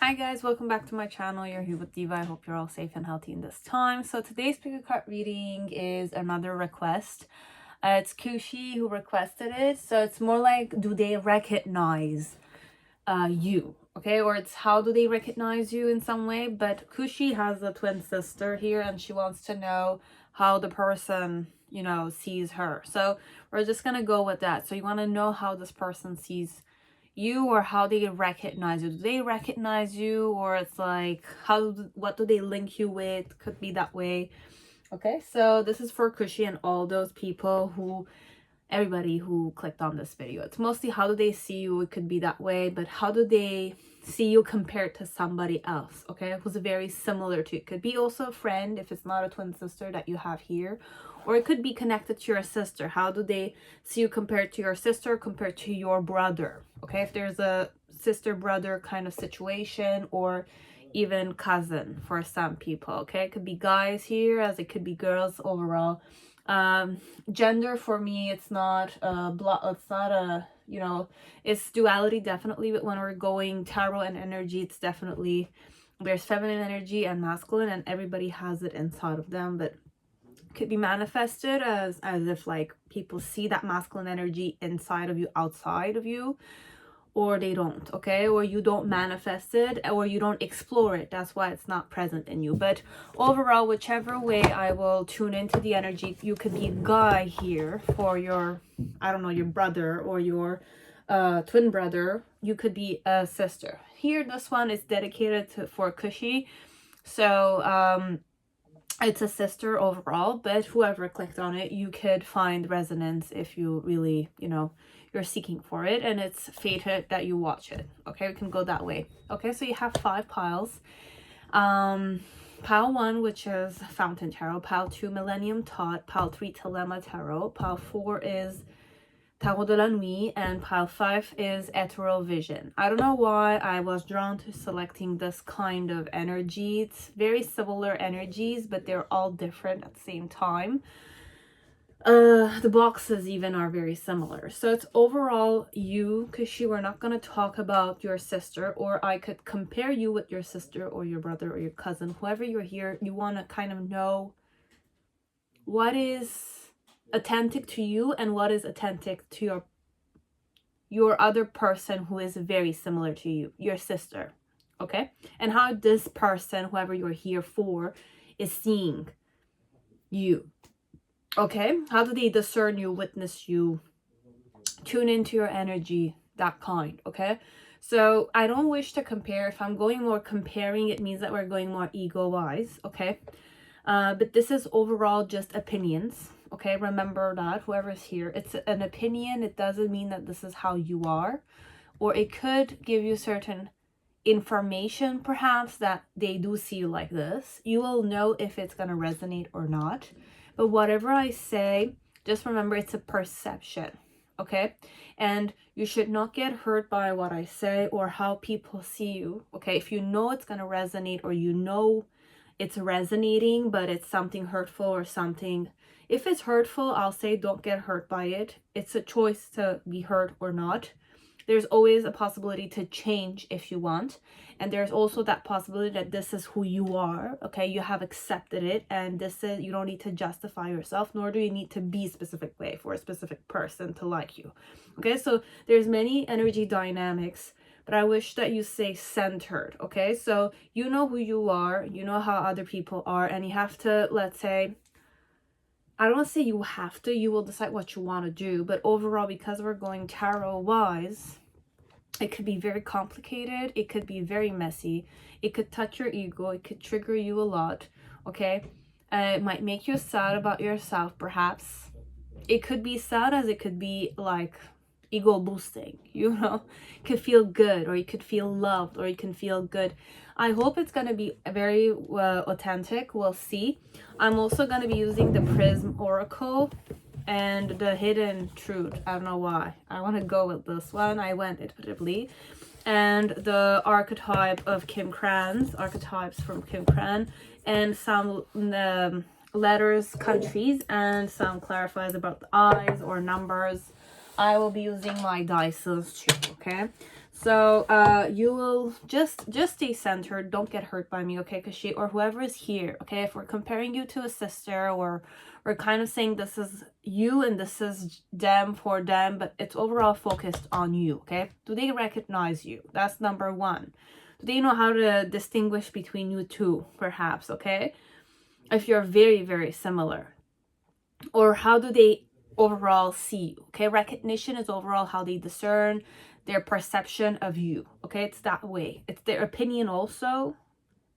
Hi guys, welcome back to my channel. You're here with Diva. I hope you're all safe and healthy in this time. So today's pick a card reading is another request. It's Kushi who requested it. So it's more like, do they recognize you? Okay, or it's how do they recognize you in some way. But Kushi has a twin sister here and she wants to know how the person, sees her. So we're just gonna go with that. So you want to know how this person sees you, or how they recognize you. Do they recognize you, or it's like what do they link you with? Could be that way. Okay, so this is for Kushi and all those people everybody who clicked on this video. It's mostly how do they see you. It could be that way, but how do they see you compared to somebody else, okay, who's very similar to you. It could be also a friend if it's not a twin sister that you have here, or it could be connected to your sister. How do they see you compared to your sister, compared to your brother? Okay, if there's a sister brother kind of situation, or even cousin for some people. Okay, it could be guys here as it could be girls overall. Gender for me, it's not it's not a, it's duality definitely, but when we're going tarot and energy, it's definitely there's feminine energy and masculine, and everybody has it inside of them, but could be manifested as if like people see that masculine energy inside of you, outside of you, or they don't, okay, or you don't manifest it, or you don't explore it. That's why it's not present in you. But overall, whichever way, I will tune into the energy. You could be a guy here for your, I don't know, your brother or your twin brother. You could be a sister here. This one is dedicated for Kushi, so it's a sister overall, but whoever clicked on it, you could find resonance if you really, you're seeking for it, and it's fated that you watch it. Okay, we can go that way. Okay, so you have 5 piles. Pile 1, which is Fountain Tarot. Pile 2, Millennium Thoth. Pile 3, Thelema Tarot. Pile 4 is Tarot de la Nuit, and pile 5 is Ethereal Vision. I don't know why I was drawn to selecting this kind of energy. It's very similar energies, but they're all different at the same time. The boxes even are very similar. So it's overall you, Kushi. We're not going to talk about your sister, or I could compare you with your sister or your brother or your cousin, whoever you're here. You want to kind of know what is authentic to you and what is authentic to your other person who is very similar to you, your sister. Okay, and how this person, whoever you're here for, is seeing you. Okay, how do they discern you, witness you, tune into your energy, that kind. Okay, so I don't wish to compare. If I'm going more comparing, it means that we're going more ego wise. Okay, but this is overall just opinions. Okay, remember that, whoever's here, it's an opinion. It doesn't mean that this is how you are, or it could give you certain information perhaps that they do see you like this. You will know if it's going to resonate or not, but whatever I say, just remember it's a perception. Okay, and you should not get hurt by what I say or how people see you. Okay, if you know it's going to resonate, or you know it's resonating but it's something hurtful or something, if it's hurtful, I'll say don't get hurt by it. It's a choice to be hurt or not. There's always a possibility to change if you want, and there's also that possibility that this is who you are. Okay, you have accepted it, and this is, you don't need to justify yourself, nor do you need to be a specific way for a specific person to like you. Okay, so there's many energy dynamics, but I wish that you stay centered. Okay, so you know who you are, you know how other people are, and you have to, let's say, I don't want to say you have to, you will decide what you want to do, but overall, because we're going tarot wise, it could be very complicated, it could be very messy, it could touch your ego, it could trigger you a lot. Okay, it might make you sad about yourself perhaps. It could be sad as it could be like ego boosting, you could feel good, or you could feel loved, or you can feel good. I hope it's going to be very authentic. We'll see. I'm also going to be using the Prism Oracle and the Hidden Truth. I don't know why I want to go with this one. I went intuitively. And the archetype of Kim Cran's, archetypes from Kim Cran, and some letters, countries, and some clarifies about the eyes or numbers. I will be using my dices too. Okay, So you will just stay centered. Don't get hurt by me, okay? Because she or whoever is here, okay, if we're comparing you to a sister, or we're kind of saying this is you and this is them for them, but it's overall focused on you, okay? Do they recognize you? That's number one. Do they know how to distinguish between you two, perhaps, okay? If you're very, very similar. Or how do they overall see you, okay? Recognition is overall how they discern their perception of you, okay? It's that way. It's their opinion also,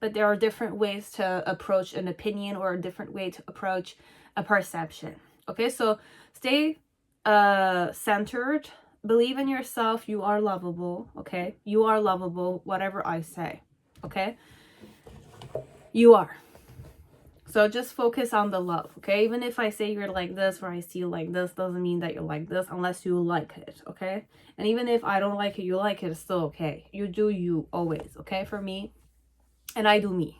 but there are different ways to approach an opinion or a different way to approach a perception, okay? So stay centered, believe in yourself. You are lovable, okay? You are lovable, whatever I say, okay? You are. So just focus on the love, okay? Even if I say you're like this or I see you like this, doesn't mean that you're like this unless you like it, okay? And even if I don't like it, you like it, it's still okay. You do you always, okay? For me, and I do me.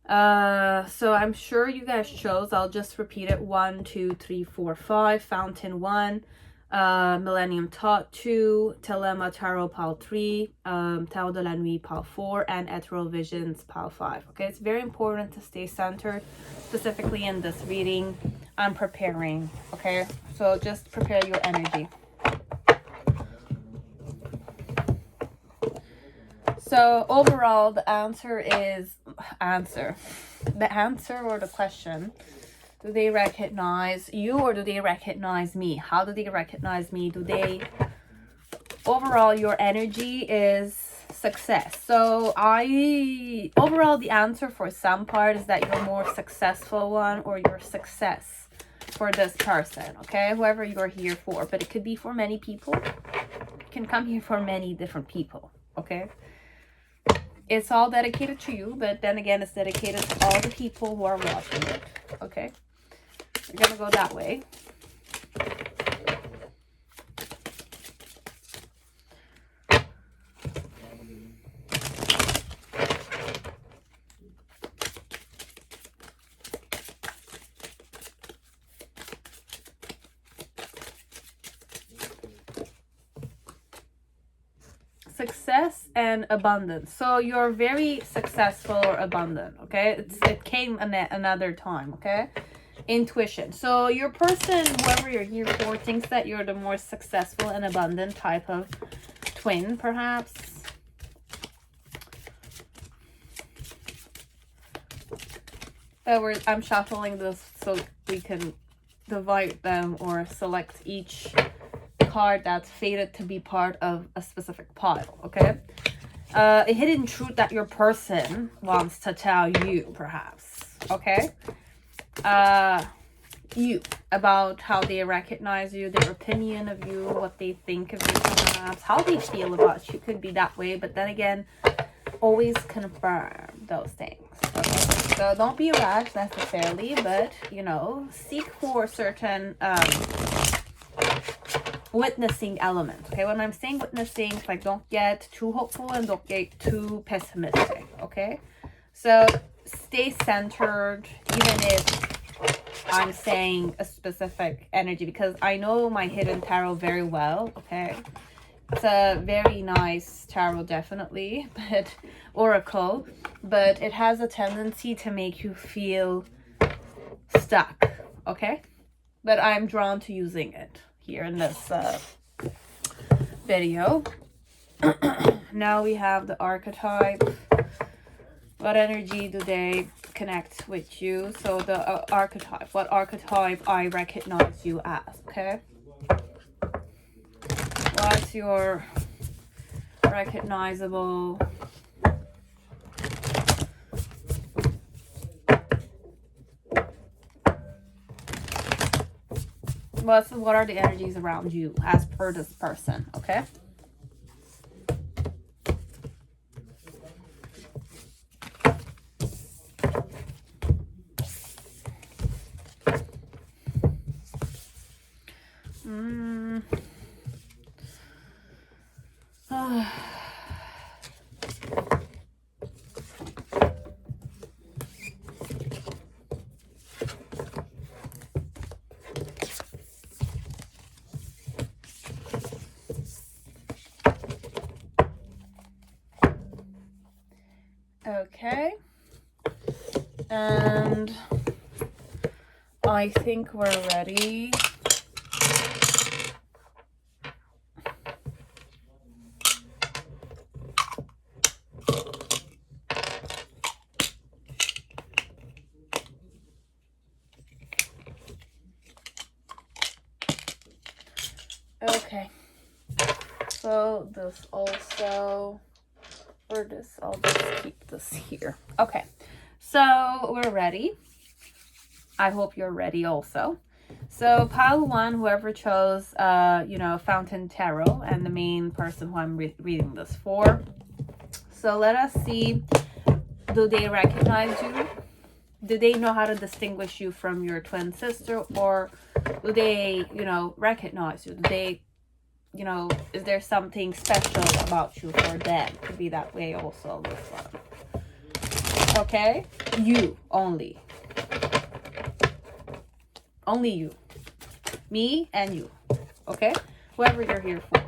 So I'm sure you guys chose. I'll just repeat it. 1, 2, 3, 4, 5. Fountain 1. Millennium Thoth 2, Thelema Tarot Pile 3, Tarot de la Nuit Pile 4, and Ethereal Visions Pile 5. Okay, it's very important to stay centered, specifically in this reading. I'm preparing, okay? So just prepare your energy. So overall, the answer is, the answer or the question, do they recognize you or do they recognize me? How do they recognize me? Do they, overall, your energy is success. So overall, the answer for some part is that you're more successful one, or your success for this person, okay? Whoever you're here for, but it could be for many people. You can come here for many different people, okay? It's all dedicated to you, but then again, it's dedicated to all the people who are watching it, okay? We're gonna go that way. Success and abundance. So you're very successful or abundant, okay? It came another time, okay? Intuition. So your person, whoever you're here for, thinks that you're the more successful and abundant type of twin, perhaps. I'm shuffling this so we can divide them or select each card that's fated to be part of a specific pile, okay? A hidden truth that your person wants to tell you, perhaps, okay? You, about how they recognize you, their opinion of you, what they think of you, perhaps, how they feel about you. Could be that way, but then again, always confirm those things, okay? So don't be rash necessarily, but, you know, seek for certain witnessing element, okay? When I'm saying witnessing, it's like don't get too hopeful and don't get too pessimistic, okay? So stay centered, even if I'm saying a specific energy, because I know my hidden tarot very well, okay? It's a very nice tarot, definitely, but oracle, but it has a tendency to make you feel stuck, okay? But I'm drawn to using it here in this video. Now we have the archetype. What energy do they connect with you? So the archetype, what archetype I recognize you as, okay? What's your recognizable what are the energies around you as per this person, okay? Okay. And I think we're ready. Okay. So this also, or this, I'll just keep this here. Okay. So we're ready. I hope you're ready also. So pile 1, whoever chose, Fountain Tarot, and the main person who I'm reading this for. So let us see, do they recognize you? Do they know how to distinguish you from your twin sister? Or do they, recognize you? Do they, is there something special about you for them? Could be that way also, this one. Okay? You only. Only you. Me and you. Okay? Whoever you're here for.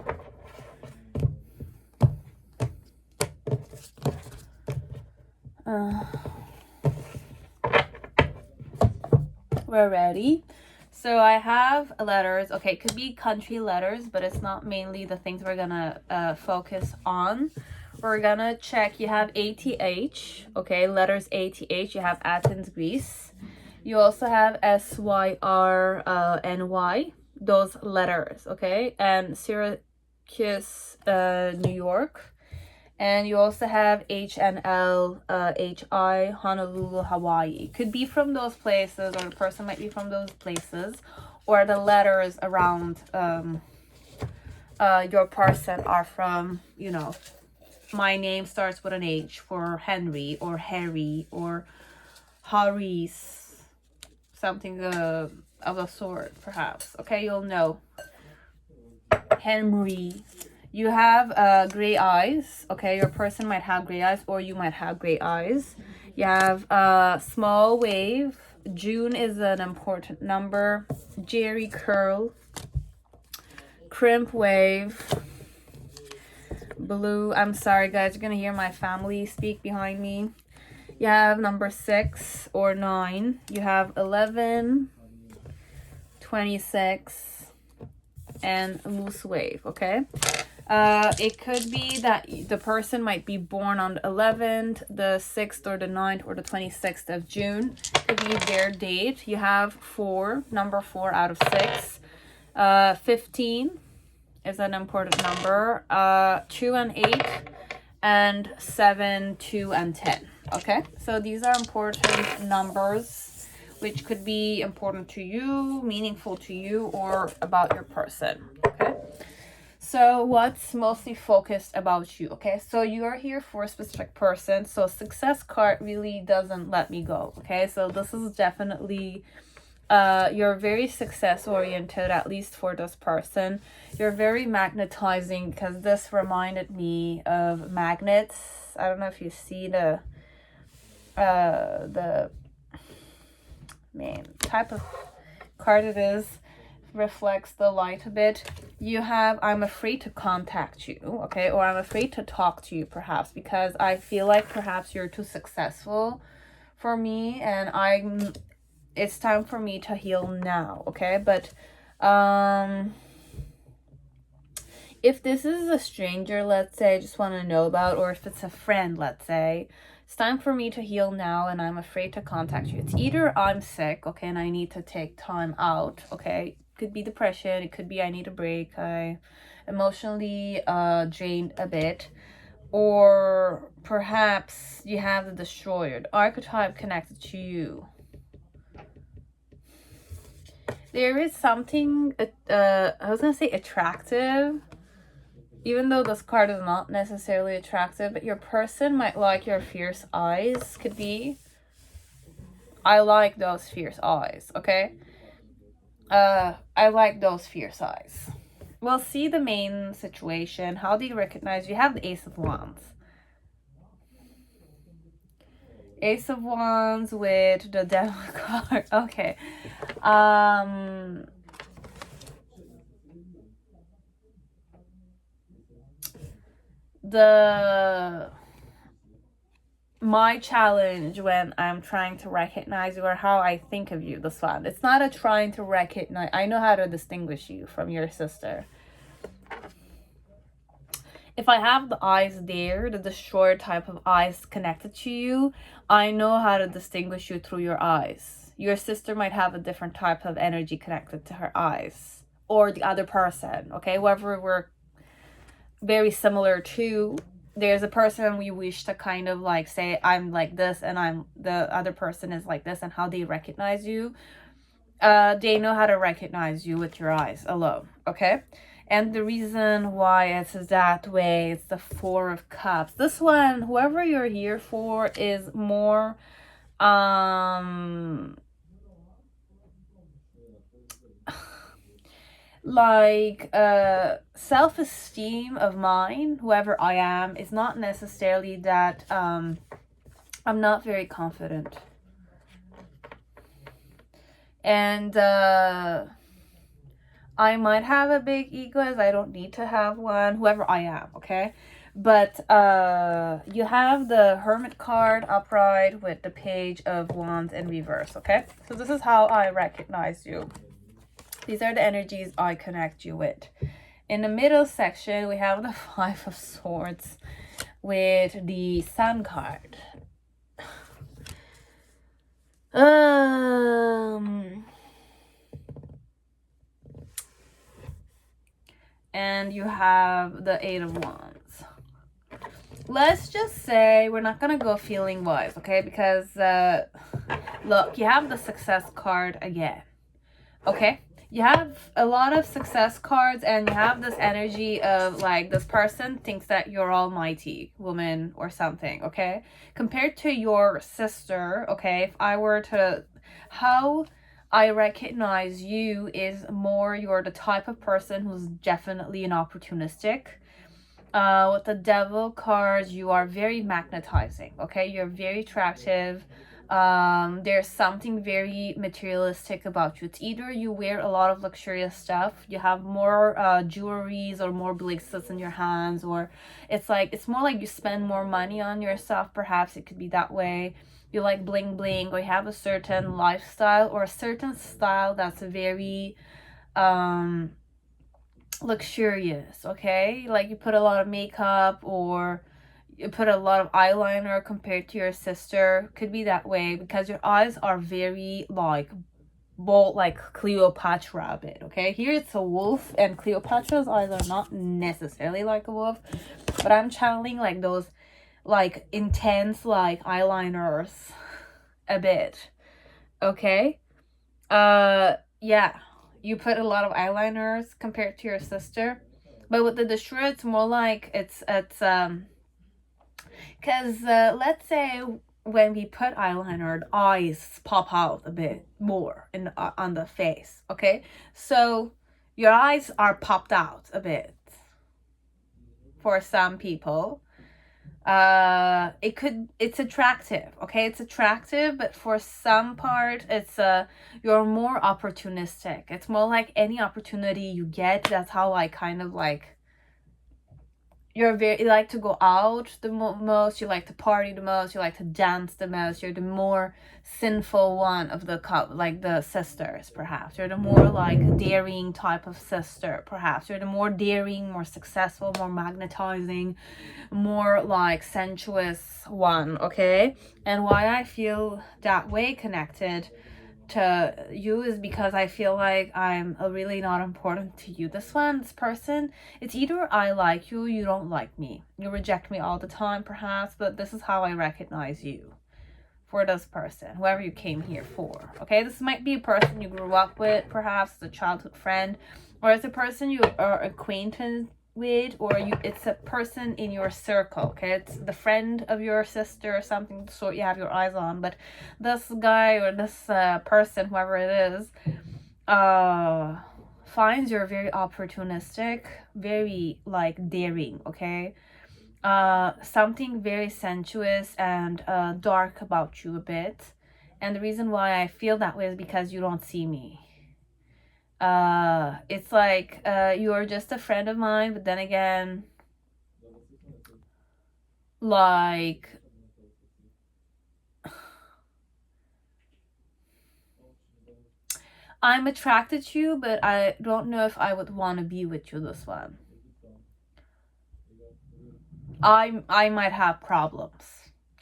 We're ready. So I have letters. Okay, it could be country letters, but it's not mainly the things we're gonna focus on. We're gonna check. You have ATH. Okay, letters ATH. You have Athens, Greece. You also have SYRNY, those letters, okay? And Syracuse, New York. And you also have HNL, HI, Honolulu, Hawaii. Could be from those places, or the person might be from those places, or the letters around your person are from, my name starts with an H for Henry, or Harry, or Haris. Something of a sort, perhaps. Okay, you'll know. Henry. You have gray eyes. Okay, your person might have gray eyes, or you might have gray eyes. You have small wave. June is an important number. Jerry curl. Crimp wave. Blue. I'm sorry, guys. You're gonna hear my family speak behind me. You have number 6 or 9. You have 11, 26, and loose wave, okay? It could be that the person might be born on the 11th, the 6th, or the 9th, or the 26th of June. Could be their date. You have 4, number 4 out of 6. 15 is an important number. 2 and 8, and 7, 2, and 10. Okay, so these are important numbers which could be important to you, meaningful to you, or about your person. Okay, so what's mostly focused about you? Okay, so you are here for a specific person. So success card really doesn't let me go. Okay, so this is definitely you're very success oriented, at least for this person. You're very magnetizing, because this reminded me of magnets. I don't know if you see the main type of card it is. Reflects the light a bit. You have, I'm afraid to contact you, okay, or I'm afraid to talk to you, perhaps because I feel like perhaps you're too successful for me, and it's time for me to heal now, okay? But if this is a stranger, let's say, I just want to know about, or if it's a friend, let's say, it's time for me to heal now, and I'm afraid to contact you. It's either I'm sick, okay, and I need to take time out, okay? It could be depression, it could be I need a break, I emotionally drained a bit, or perhaps you have the Destroyer, the archetype connected to you. There is something, I was going to say attractive, even though this card is not necessarily attractive, but your person might like your fierce eyes, could be. I like those fierce eyes, okay? I like those fierce eyes. We'll see the main situation. How do you recognize? You have the Ace of Wands. Ace of Wands with the Devil card. Okay. my challenge when I'm trying to recognize you or how I think of you, this one. It's not a trying to recognize. I know how to distinguish you from your sister. If I have the eyes there, the destroyer type of eyes connected to you, I know how to distinguish you through your eyes. Your sister might have a different type of energy connected to her eyes. Or the other person, okay? Whoever we're very similar to, there's a person we wish to kind of like say, I'm like this and I'm the other person is like this, and how they recognize you. They know how to recognize you with your eyes alone, okay? And the reason why it's that way, it's the Four of Cups. This one, whoever you're here for, is more like self-esteem of mine. Whoever I am, is not necessarily that I'm not very confident, and I might have a big ego, as I don't need to have one, whoever I am, okay? But you have the Hermit card upright with the Page of Wands in reverse, okay? So this is how I recognize you. These are the energies I connect you with. In the middle section, we have the Five of Swords with the Sun card. And you have the Eight of Wands. Let's just say we're not gonna go feeling wise, okay? Because look, you have the Success card again, okay? You have a lot of success cards, and you have this energy of like this person thinks that you're almighty woman or something, okay? Compared to your sister, okay? If I were to, how I recognize you is more you're the type of person who's definitely an opportunistic. With the Devil cards, you are very magnetizing, okay? You're very attractive. There's something very materialistic about you. It's either you wear a lot of luxurious stuff, you have more jewelries or more bracelets in your hands, or it's more like you spend more money on yourself. Perhaps it could be that way. You like bling bling, or you have a certain lifestyle or a certain style that's very luxurious, okay? Like you put a lot of makeup, or you put a lot of eyeliner compared to your sister. Could be that way because your eyes are very like bold, like Cleopatra a bit, okay? Here it's a wolf, and Cleopatra's eyes are not necessarily like a wolf, but I'm channeling like those like intense like eyeliners a bit, okay? Yeah, you put a lot of eyeliners compared to your sister, but with the Destroyer, it's more like it's because let's say when we put eyeliner, the eyes pop out a bit more in on the face, okay? So your eyes are popped out a bit for some people. It's attractive, okay? It's attractive, but for some part it's you're more opportunistic. It's more like any opportunity you get, that's how I kind of like. You like to go out the most, you like to party the most, you like to dance the most. You're the more sinful one of the like the sisters, perhaps. You're the more like daring type of sister, perhaps. You're the more daring, more successful, more magnetizing, more like sensuous one, okay? And why I feel that way connected to you is because I feel like I'm really not important to you. This person, it's either I like you, you don't like me. You reject me all the time, perhaps, but this is how I recognize you for this person, whoever you came here for, okay? This might be a person you grew up with, perhaps a childhood friend, or it's a person you are acquainted with, or it's a person in your circle, okay? It's the friend of your sister or something, so you have your eyes on. But this guy or this person, whoever it is, finds you're very opportunistic, very like daring, okay? Something very sensuous and dark about you a bit. And the reason why I feel that way is because you don't see me. It's like you are just a friend of mine, but then again, like I'm attracted to you, but I don't know if I would want to be with you, this one. I might have problems,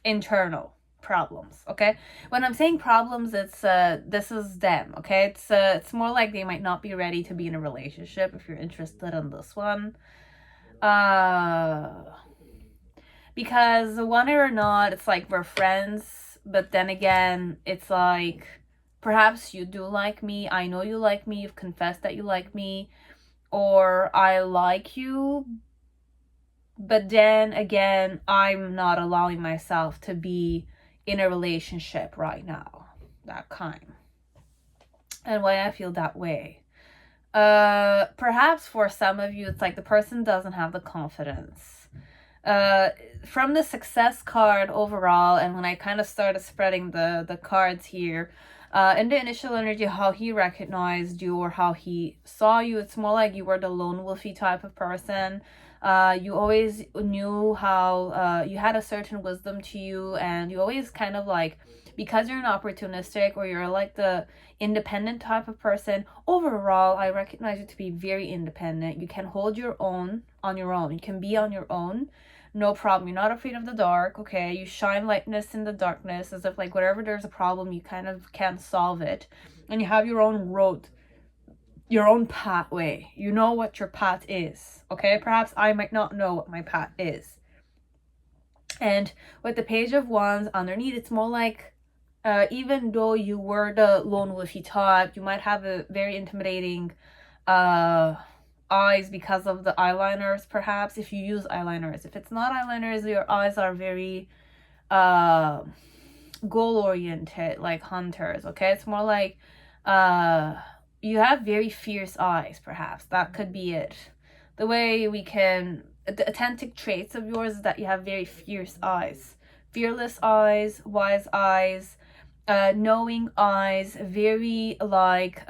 internal problems, okay? When I'm saying problems, it's this is them, okay? It's more like they might not be ready to be in a relationship if you're interested in this one. Because want it or not, it's like we're friends, but then again, it's like perhaps you do like me, I know you like me, you've confessed that you like me, or I like you, but then again, I'm not allowing myself to be in a relationship right now. That kind. And why I feel that way. Perhaps for some of you, it's like the person doesn't have the confidence. From the success card overall, and when I kind of started spreading the cards here, in the initial energy, how he recognized you or how he saw you, it's more like you were the lone wolfy type of person. You always knew how you had a certain wisdom to you, and you always kind of like, because you're an opportunistic or you're like the independent type of person, overall I recognize you to be very independent. You can hold your own on your own. You can be on your own, no problem. You're not afraid of the dark, okay? You shine lightness in the darkness, as if like wherever there's a problem, you kind of can solve it, and you have your own road, your own pathway. You know what your path is, okay? Perhaps I might not know what my path is. And with the Page of Wands underneath, it's more like even though you were the lone wolfy type, you might have a very intimidating eyes because of the eyeliners, perhaps, if you use eyeliners. If it's not eyeliners, your eyes are very goal-oriented, like hunters, okay? It's more like you have very fierce eyes, perhaps. That could be it. The way we can, the authentic traits of yours is that you have very fierce eyes. Fearless eyes, wise eyes, knowing eyes, very like,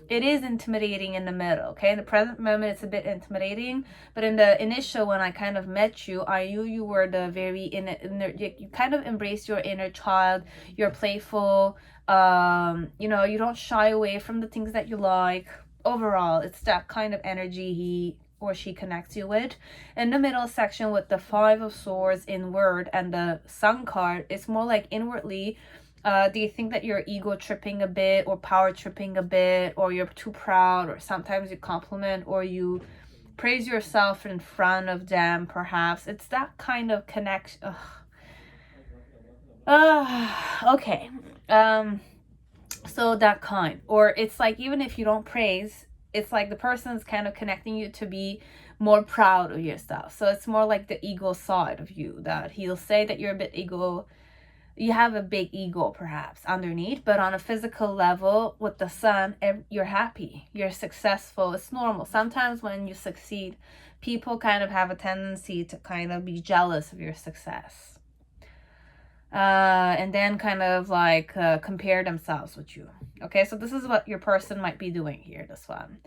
it is intimidating in the middle, okay? In the present moment, it's a bit intimidating, but in the initial, when I kind of met you, I knew you were the very inner, you kind of embrace your inner child. You're playful, you know, you don't shy away from the things that you like. Overall, it's that kind of energy he or she connects you with. In the middle section with the Five of Swords inward and the Sun card, it's more like inwardly. Do you think that you're ego tripping a bit or power tripping a bit, or you're too proud, or sometimes you compliment or you praise yourself in front of them, perhaps? It's that kind of connection. Okay. So that kind. Or it's like, even if you don't praise, it's like the person's kind of connecting you to be more proud of yourself. So it's more like the ego side of you, that he'll say that you're a bit ego, you have a big ego perhaps underneath, but on a physical level with the Sun, you're happy, you're successful. It's normal. Sometimes when you succeed, people kind of have a tendency to kind of be jealous of your success. And then kind of like compare themselves with you. Okay, so this is what your person might be doing here, this one.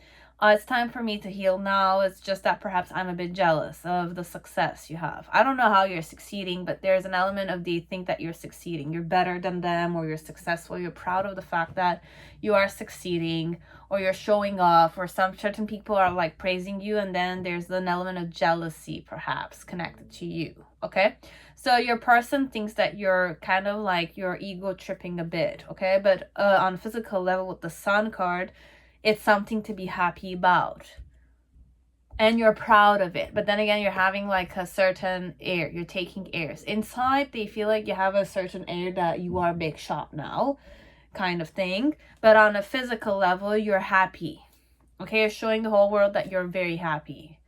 It's time for me to heal now. It's just that perhaps I'm a bit jealous of the success you have. I don't know how you're succeeding, but there's an element of they think that you're succeeding. You're better than them, or you're successful. You're proud of the fact that you are succeeding, or you're showing off, or some certain people are like praising you, and then there's an element of jealousy perhaps connected to you. Okay, so your person thinks that you're kind of like your ego tripping a bit. Okay, but on physical level with the Sun card, it's something to be happy about, and you're proud of it. But then again, you're having like a certain air, you're taking airs inside. They feel like you have a certain air that you are big shot now, kind of thing. But on a physical level, you're happy. Okay, you're showing the whole world that you're very happy.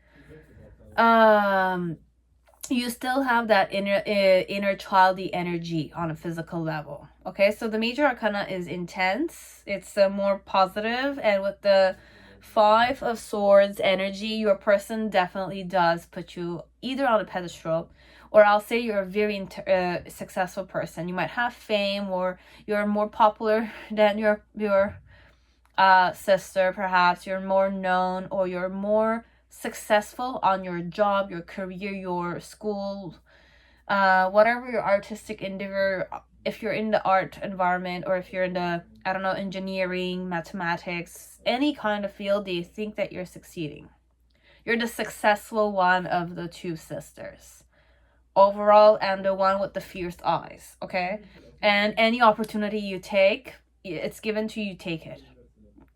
You still have that inner childy energy on a physical level. Okay, so the major arcana is intense. It's more positive, and with the Five of Swords energy, your person definitely does put you either on a pedestal, or I'll say you're a very successful person. You might have fame, or you're more popular than your sister, perhaps. You're more known, or you're more successful on your job, your career, your school, whatever your artistic endeavor if you're in the art environment, or if you're in the, I don't know, engineering, mathematics, any kind of field, they think that you're succeeding. You're the successful one of the two sisters overall, and the one with the fierce eyes, okay? And any opportunity you take, it's given to you, take it.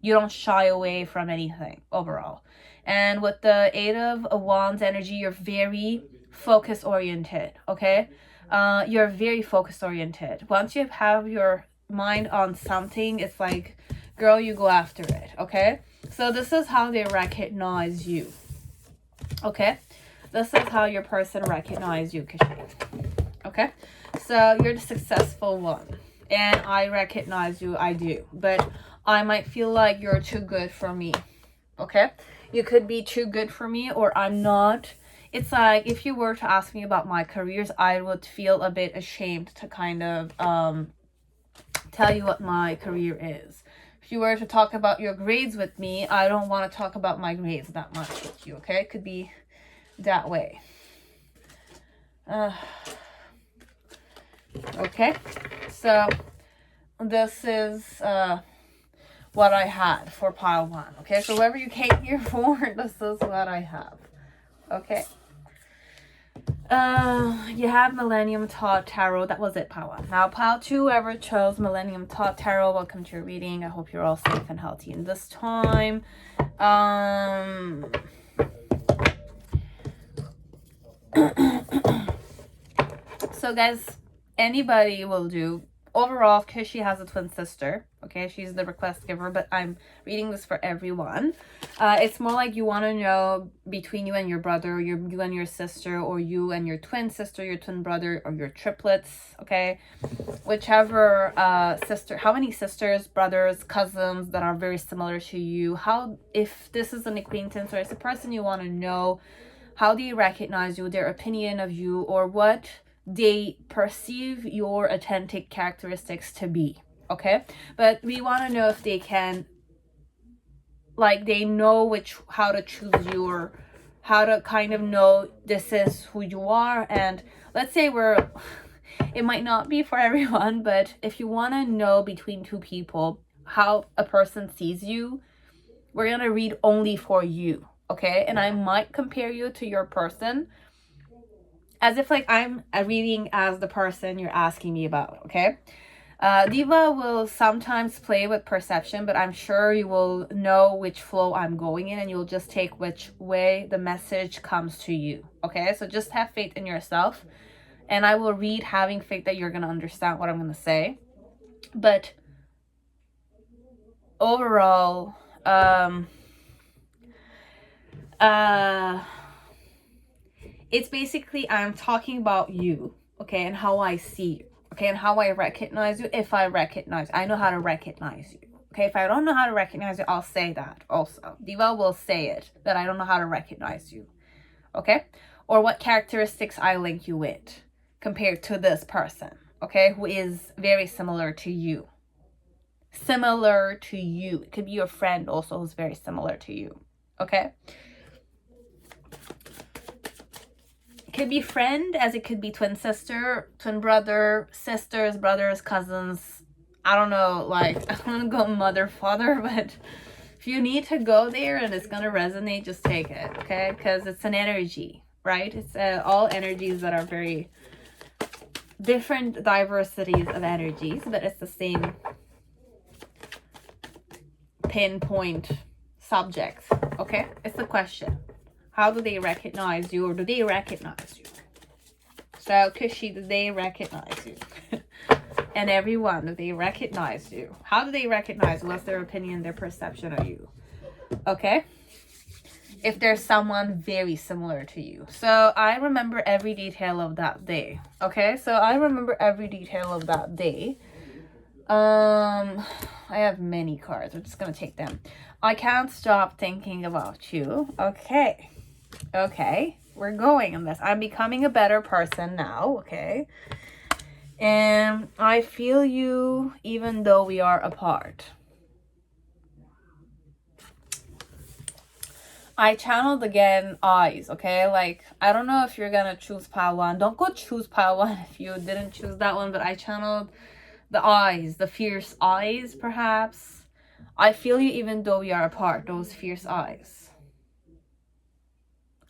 You don't shy away from anything overall. And with the Eight of Wands energy, you're very focus oriented, okay? You're very focus oriented. Once you have your mind on something, it's like, girl, you go after it, okay? So this is how they recognize you, okay? This is how your person recognize you, Kashi. Okay? So you're the successful one. And I recognize you, I do. But I might feel like you're too good for me. Okay? You could be too good for me, or I'm not. It's like, if you were to ask me about my careers, I would feel a bit ashamed to kind of tell you what my career is. If you were to talk about your grades with me, I don't want to talk about my grades that much with you, okay? It could be that way. Okay, so this is what I had for pile 1. Okay, so whoever you came here for, this is what I have. Okay, you have Millennium, Thoth, Tarot. That was it, pile 1. Now pile 2, whoever chose Millennium, Thoth, Tarot, welcome to your reading. I hope you're all safe and healthy in this time. So guys, anybody will do. Overall, because she has a twin sister, okay, she's the request giver, but I'm reading this for everyone. It's more like you want to know between you and your brother, you and your sister, or you and your twin sister, your twin brother, or your triplets, okay? Whichever sister, how many sisters, brothers, cousins that are very similar to you, how, if this is an acquaintance or it's a person you want to know, how do you recognize you, their opinion of you, or what they perceive your authentic characteristics to be, okay? But we want to know if they can, like, they know how to choose you, or how to kind of know this is who you are. And let's say it might not be for everyone, but if you want to know between two people how a person sees you, we're gonna read only for you, okay? And I might compare you to your person as if like I'm reading as the person you're asking me about, okay? Diva will sometimes play with perception, but I'm sure you will know which flow I'm going in, and you'll just take which way the message comes to you, okay? So just have faith in yourself, and I will read having faith that you're going to understand what I'm going to say. But overall, it's basically, I'm talking about you, okay, and how I see you, okay, and how I recognize you. If I recognize, I know how to recognize you, okay? If I don't know how to recognize you, I'll say that also. Diva will say it, that I don't know how to recognize you, okay? Or what characteristics I link you with compared to this person, okay, who is very similar to you. Similar to you. It could be your friend also who's very similar to you, okay? Could be friend, as it could be twin sister, twin brother, sisters, brothers, cousins. I don't know, like, I don't want to go mother, father, but if you need to go there and it's going to resonate, just take it, okay? Because it's an energy, right? It's all energies that are very different diversities of energies, but it's the same pinpoint subject, okay? It's a question. How do they recognize you, or do they recognize you? So, Kushi, do they recognize you? And everyone, do they recognize you? How do they recognize you? What's their opinion, their perception of you? Okay? If there's someone very similar to you. So, I remember every detail of that day. Okay? So, I remember every detail of that day. I have many cards. I'm just going to take them. I can't stop thinking about you. Okay. Okay, we're going on this. I'm becoming a better person now, okay? And I feel you even though we are apart. I channeled again eyes, okay? Like, I don't know if you're gonna choose pile 1. Don't go choose pile 1 if you didn't choose that one, but I channeled the eyes, the fierce eyes, perhaps. I feel you even though we are apart, those fierce eyes.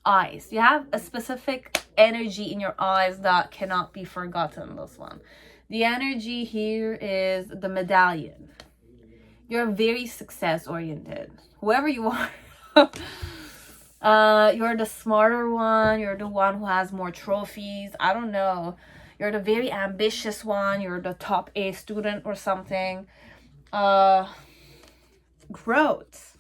Eyes. You have a specific energy in your eyes that cannot be forgotten, this one. The energy here is the medallion. You're very success-oriented. Whoever you are. You're the smarter one. You're the one who has more trophies. I don't know. You're the very ambitious one. You're the top A student or something. Growth.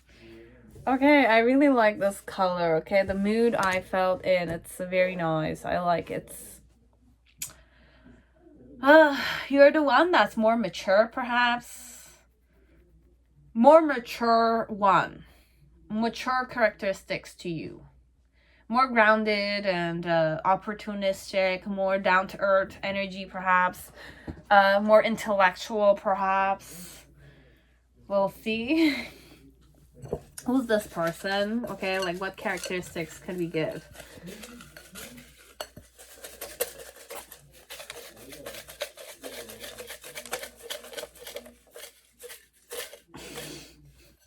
Okay, I really like this color. Okay, the mood I felt in, it's very nice. I like it. You're the one that's more mature, perhaps. More mature one. Mature characteristics to you. More grounded and opportunistic, more down-to-earth energy, perhaps. More intellectual, perhaps. We'll see. Who's this person? Okay, like what characteristics can we give?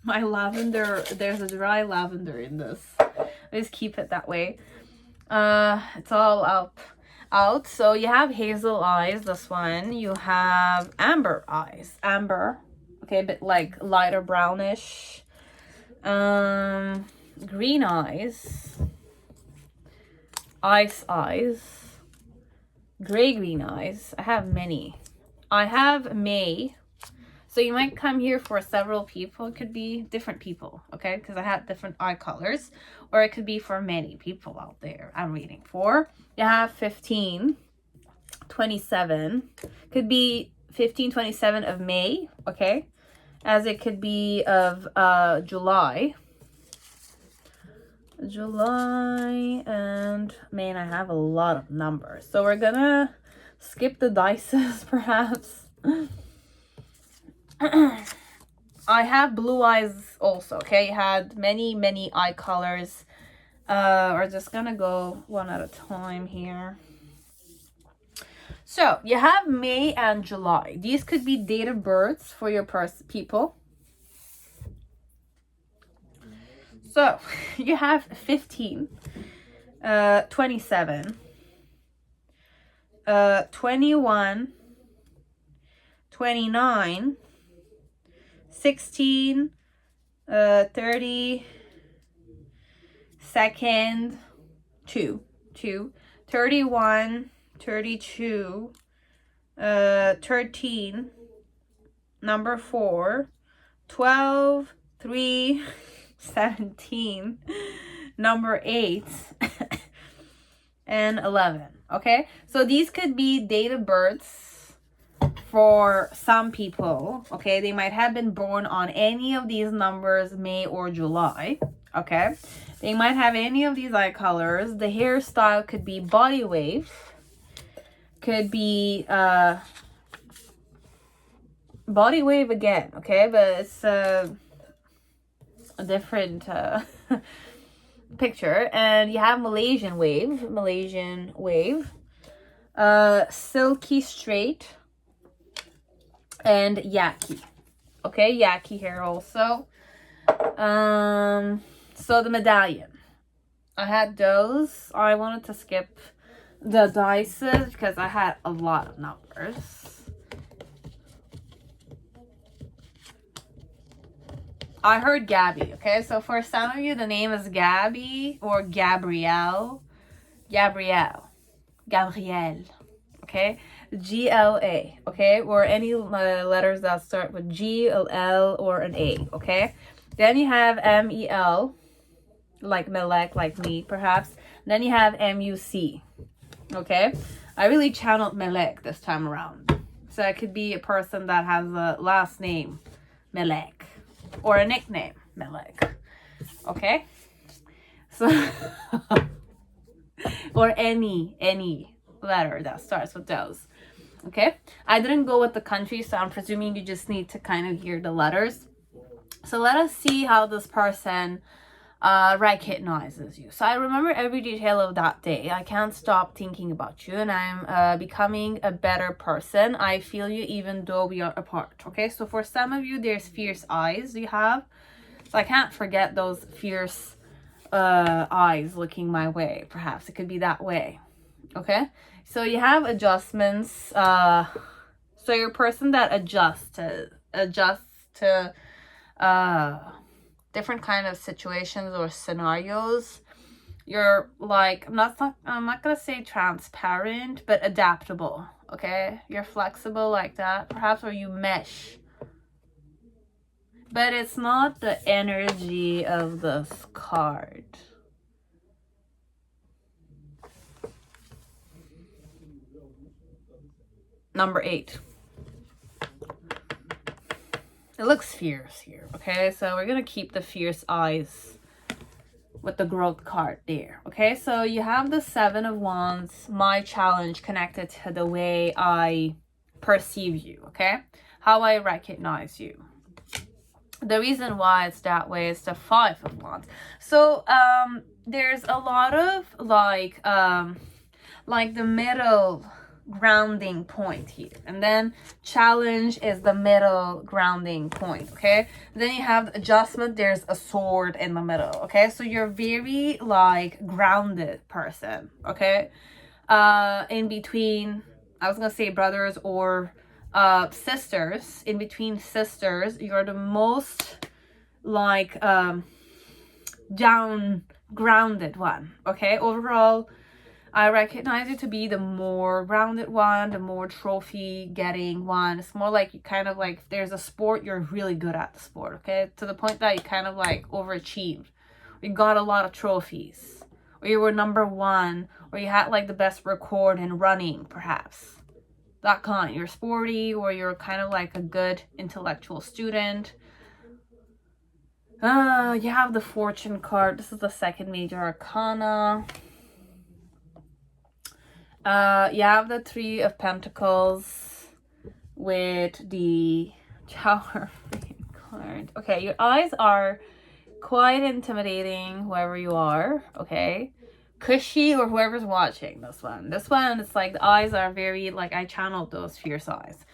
My lavender, there's a dry lavender in this. Just keep it that way. It's all out. So you have hazel eyes, this one. You have amber eyes. Amber. Okay, a bit like lighter brownish. Green eyes. Ice eyes. Gray green eyes. I have many. I have May. So you might come here for several people. It could be different people, okay? Because I had different eye colors. Or it could be for many people out there I'm reading for. You have 15, 27. Could be 15, 27 of May, okay? As it could be of July. July and May, and I have a lot of numbers. So we're gonna skip the dices, perhaps. I have blue eyes also, okay? You had many eye colors. We're just gonna go one at a time here. So, you have May and July. These could be date of births for your people. So, you have 15, 27, 21, 29, 16, 30, second, 2, 31, 32, 13, number 4, 12, 3, 17, number 8, and 11. Okay, so these could be date of births for some people. Okay, they might have been born on any of these numbers, May or July. Okay, they might have any of these eye colors. The hairstyle could be body wave, could be body wave again. Okay, but it's a different picture. And you have Malaysian wave, silky straight, and yaki. Okay, yaki hair also. So the medallion, I had those. I wanted to skip the dices because I had a lot of numbers. I heard Gabby, okay? So for some of you, the name is Gabby or Gabrielle. Gabrielle. Okay? G-L-A, okay? Or any letters that start with G, L, or an A, okay? Then you have M-E-L, like Melek, like me, perhaps. Then you have M-U-C, okay? I really channeled Melek this time around. So it could be a person that has a last name, Melek. Or a nickname, Melek. Okay? So, or any letter that starts with those. Okay? I didn't go with the country, so I'm presuming you just need to kind of hear the letters. So let us see how this person recognizes you. So I remember every detail of that day. I can't stop thinking about you, and I'm becoming a better person. I feel you even though we are apart. Okay, so for some of you, there's fierce eyes you have. So I can't forget those fierce eyes looking my way. Perhaps it could be that way. Okay, so you have adjustments. So you're a person that adjusts to different kind of situations or scenarios. You're like, I'm not gonna say transparent, but adaptable. Okay, you're flexible like that, perhaps, or you mesh. But it's not the energy of this card. Number 8. It looks fierce here, okay? So we're going to keep the fierce eyes with the growth card there, okay? So you have the 7 of Wands, my challenge connected to the way I perceive you, okay? How I recognize you. The reason why it's that way is the 5 of Wands. So there's a lot of like the middle grounding point here, and then challenge is the middle grounding point, okay? Then you have adjustment, there's a sword in the middle, okay? So you're very like grounded person, okay? In between, I was gonna say brothers or sisters, in between sisters, you're the most like down grounded one, okay? Overall, I recognize you to be the more rounded one, the more trophy getting one. It's more like you kind of like, if there's a sport, you're really good at the sport, okay? To the point that you kind of like overachieved. You got a lot of trophies. Or you were number 1. Or you had like the best record in running, perhaps. That kind. You're sporty, or you're kind of like a good intellectual student. You have the fortune card. This is the second major arcana. You have the 3 of Pentacles with the Tower card. Okay, your eyes are quite intimidating, whoever you are, okay? Cushy or whoever's watching this one. This one, it's like the eyes are very, like, I channeled those fierce eyes.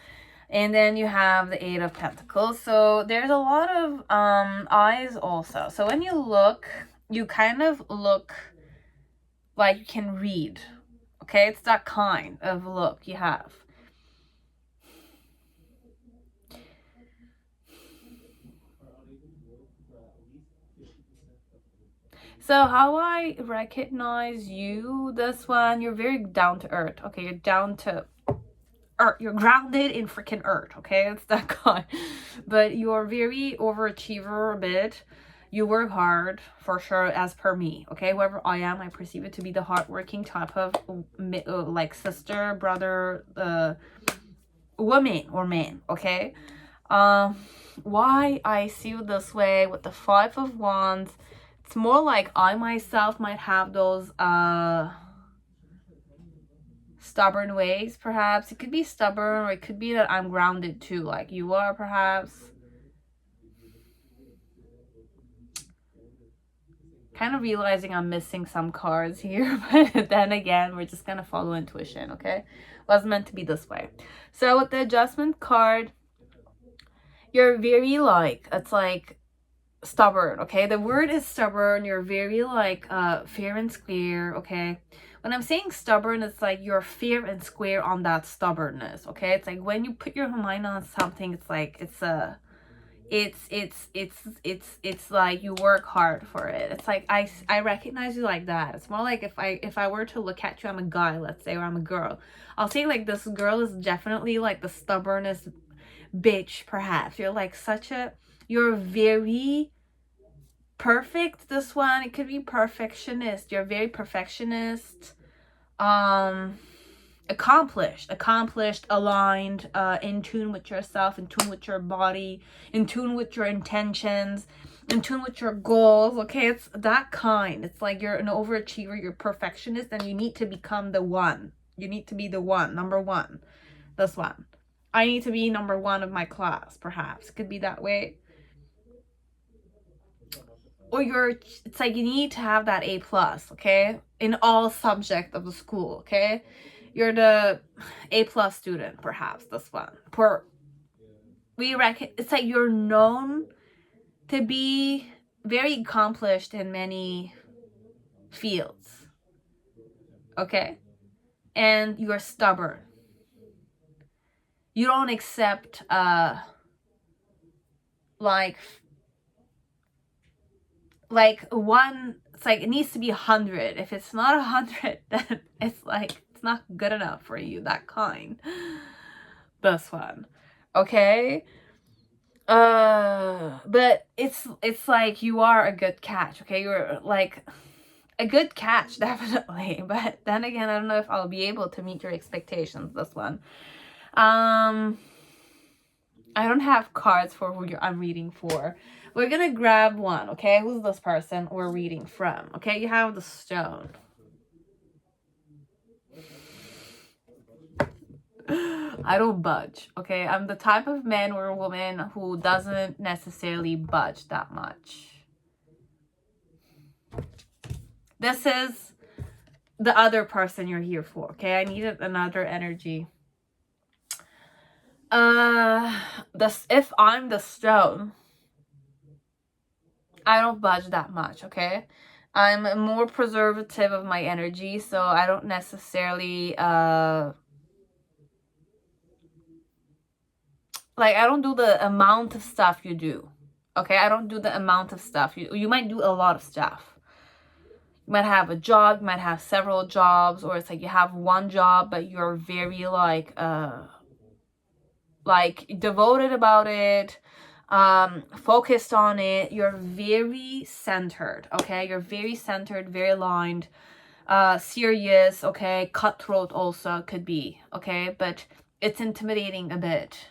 And then you have the 8 of Pentacles. So there's a lot of eyes also. So when you look, you kind of look like you can read. Okay, it's that kind of look you have. So how I recognize you, this one, you're very down to earth. Okay, you're down to earth. You're grounded in freaking earth. Okay, it's that kind. But you're very overachiever a bit. You work hard, for sure, as per me, okay? Whoever I am, I perceive it to be the hardworking type of, like, sister, brother, woman or man, okay? Why I see you this way with the 5 of Wands, it's more like I myself might have those, stubborn ways, perhaps. It could be stubborn, or it could be that I'm grounded, too, like you are, perhaps. Kind of realizing I'm missing some cards here, but then again, we're just gonna follow intuition, okay? Was meant to be this way. So with the adjustment card, you're very like, it's like stubborn, okay? The word is stubborn. You're very like fair and square, okay? When I'm saying stubborn, it's like you're fair and square on that stubbornness, okay? It's like when you put your mind on something, it's like it's like you work hard for it. It's like I recognize you like that. It's more like if I were to look at you, I'm a guy, let's say, or I'm a girl, I'll say like this girl is definitely like the stubbornest bitch, perhaps. You're like you're very perfect. This one, it could be perfectionist. You're very perfectionist, accomplished, aligned, in tune with yourself, in tune with your body, in tune with your intentions, in tune with your goals, okay? It's that kind. It's like you're an overachiever, you're perfectionist, and you need to become the one. You need to be the one, number 1. This one. I need to be number 1 of my class, perhaps. Could be that way. or it's like you need to have that A+, okay, in all subject of the school, okay? You're the A+ student, perhaps, this one. We reckon it's like you're known to be very accomplished in many fields, okay? And you're stubborn. You don't accept like one, it's like it needs to be 100. If it's not 100, then it's like it's not good enough for you, that kind. This one, okay? But it's like you are a good catch, okay? You're like a good catch, definitely. But then again, I don't know if I'll be able to meet your expectations, this one. I don't have cards for who I'm reading for. We're gonna grab one, okay? Who's this person we're reading from? Okay, you have the stone. I don't budge, okay? I'm the type of man or woman who doesn't necessarily budge that much. This is the other person you're here for, okay? I needed another energy. If I'm the stone, I don't budge that much, okay? I'm more preservative of my energy, so I don't necessarily like, I don't do the amount of stuff you do, okay? I don't do the amount of stuff. You might do a lot of stuff. You might have a job, you might have several jobs, or it's like you have one job, but you're very like devoted about it, focused on it. You're very centered, okay? You're very centered, very aligned, serious, okay? Cutthroat also could be, okay? But it's intimidating a bit,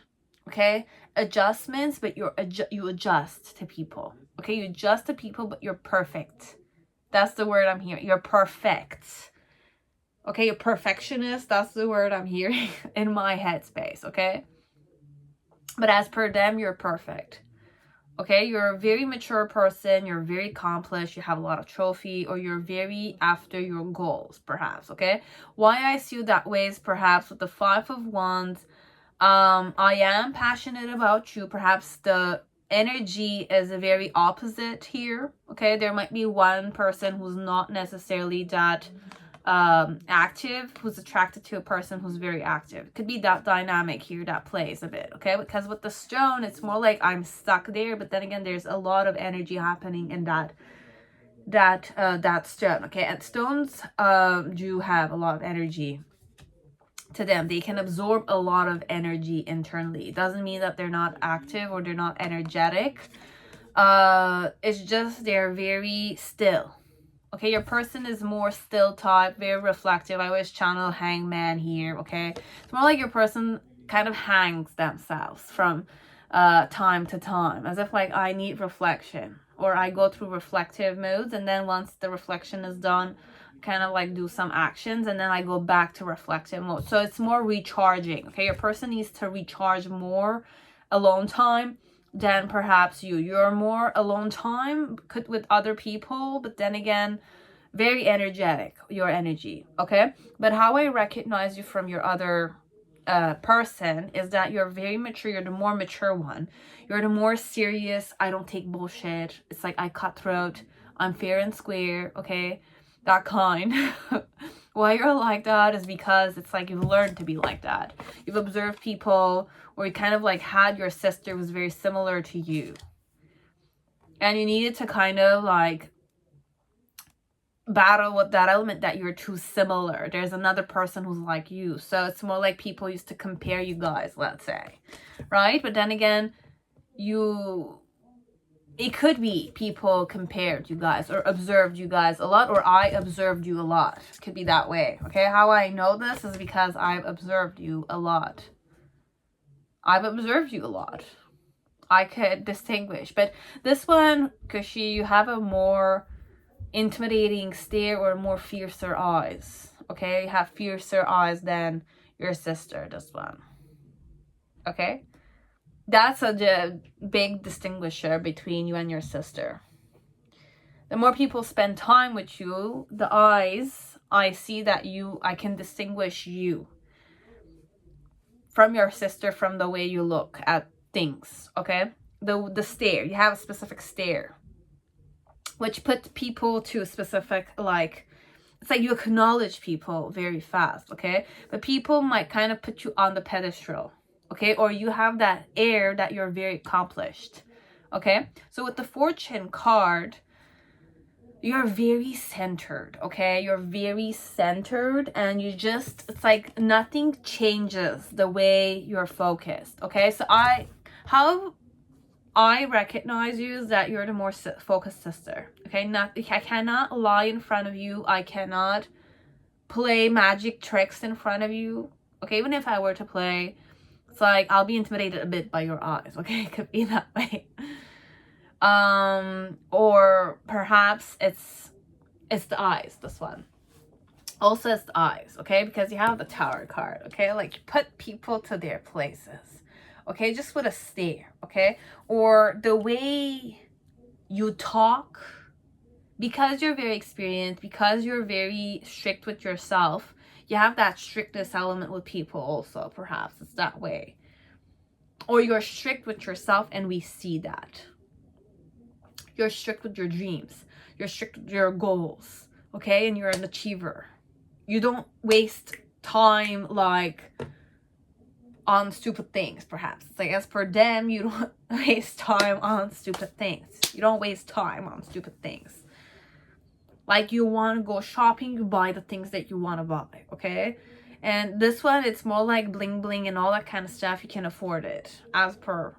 okay? Adjustments, but you adjust to people, okay? You adjust to people, but you're perfect. That's the word I'm hearing. You're perfect, okay? You're perfectionist. That's the word I'm hearing in my headspace, okay? But as per them, you're perfect, okay? You're a very mature person. You're very accomplished. You have a lot of trophy, or you're very after your goals, perhaps, okay? Why I see you that way is perhaps with the 5 of Wands, I am passionate about you. Perhaps the energy is a very opposite here, okay? There might be one person who's not necessarily that active, who's attracted to a person who's very active. Could be that dynamic here that plays a bit, okay? Because with the stone, it's more like I'm stuck there, but then again, there's a lot of energy happening in that stone, okay? And stones do have a lot of energy to them. They can absorb a lot of energy internally. It doesn't mean that they're not active or they're not energetic. It's just they're very still. Okay, your person is more still type, very reflective. I always channel hangman here, okay? It's more like your person kind of hangs themselves from time to time, as if like I need reflection, or I go through reflective modes, and then once the reflection is done, kind of like do some actions, and then I go back to reflective mode. So it's more recharging, okay? Your person needs to recharge more alone time than perhaps you're more alone time with other people, but then again, very energetic, your energy, okay? But how I recognize you from your other person is that you're very mature. You're the more mature one. You're the more serious. I don't take bullshit. It's like I cutthroat. I'm fair and square, okay? That kind. Why you're like that is because it's like you've learned to be like that. You've observed people, or you kind of like had your sister was very similar to you, and you needed to kind of like battle with that element that you're too similar. There's another person who's like you, so it's more like people used to compare you guys, let's say, right? But then again, it could be people compared you guys or observed you guys a lot, or I observed you a lot. It could be that way, okay? How I know this is because I've observed you a lot. I've observed you a lot. I could distinguish. But this one, Kushi, you have a more intimidating stare or more fiercer eyes, okay? You have fiercer eyes than your sister, this one, okay? That's a big distinguisher between you and your sister. The more people spend time with you, the eyes, I see that I can distinguish you from your sister from the way you look at things, okay? The stare, you have a specific stare, which puts people to a specific, like, it's like you acknowledge people very fast, okay? But people might kind of put you on the pedestal, okay? Or you have that air that you're very accomplished, okay? So with the Fortune card, you're very centered, okay? You're very centered, and it's like nothing changes the way you're focused, okay? So how I recognize you is that you're the more focused sister, okay? I cannot lie in front of you. I cannot play magic tricks in front of you, okay? Even if I were to play, it's like I'll be intimidated a bit by your eyes, okay? It could be that way. Or perhaps it's the eyes, this one. Also, it's the eyes, okay? Because you have the Tower card, okay? Like, you put people to their places, okay? Just with a stare, okay? Or the way you talk, because you're very experienced, because you're very strict with yourself, you have that strictness element with people also, perhaps. It's that way. Or you're strict with yourself, and we see that. You're strict with your dreams. You're strict with your goals, okay? And you're an achiever. You don't waste time, like, on stupid things, perhaps. It's like, as per them, you don't waste time on stupid things. You don't waste time on stupid things. Like, you want to go shopping, you buy the things that you want to buy, okay? And this one, it's more like bling bling and all that kind of stuff. You can afford it, as per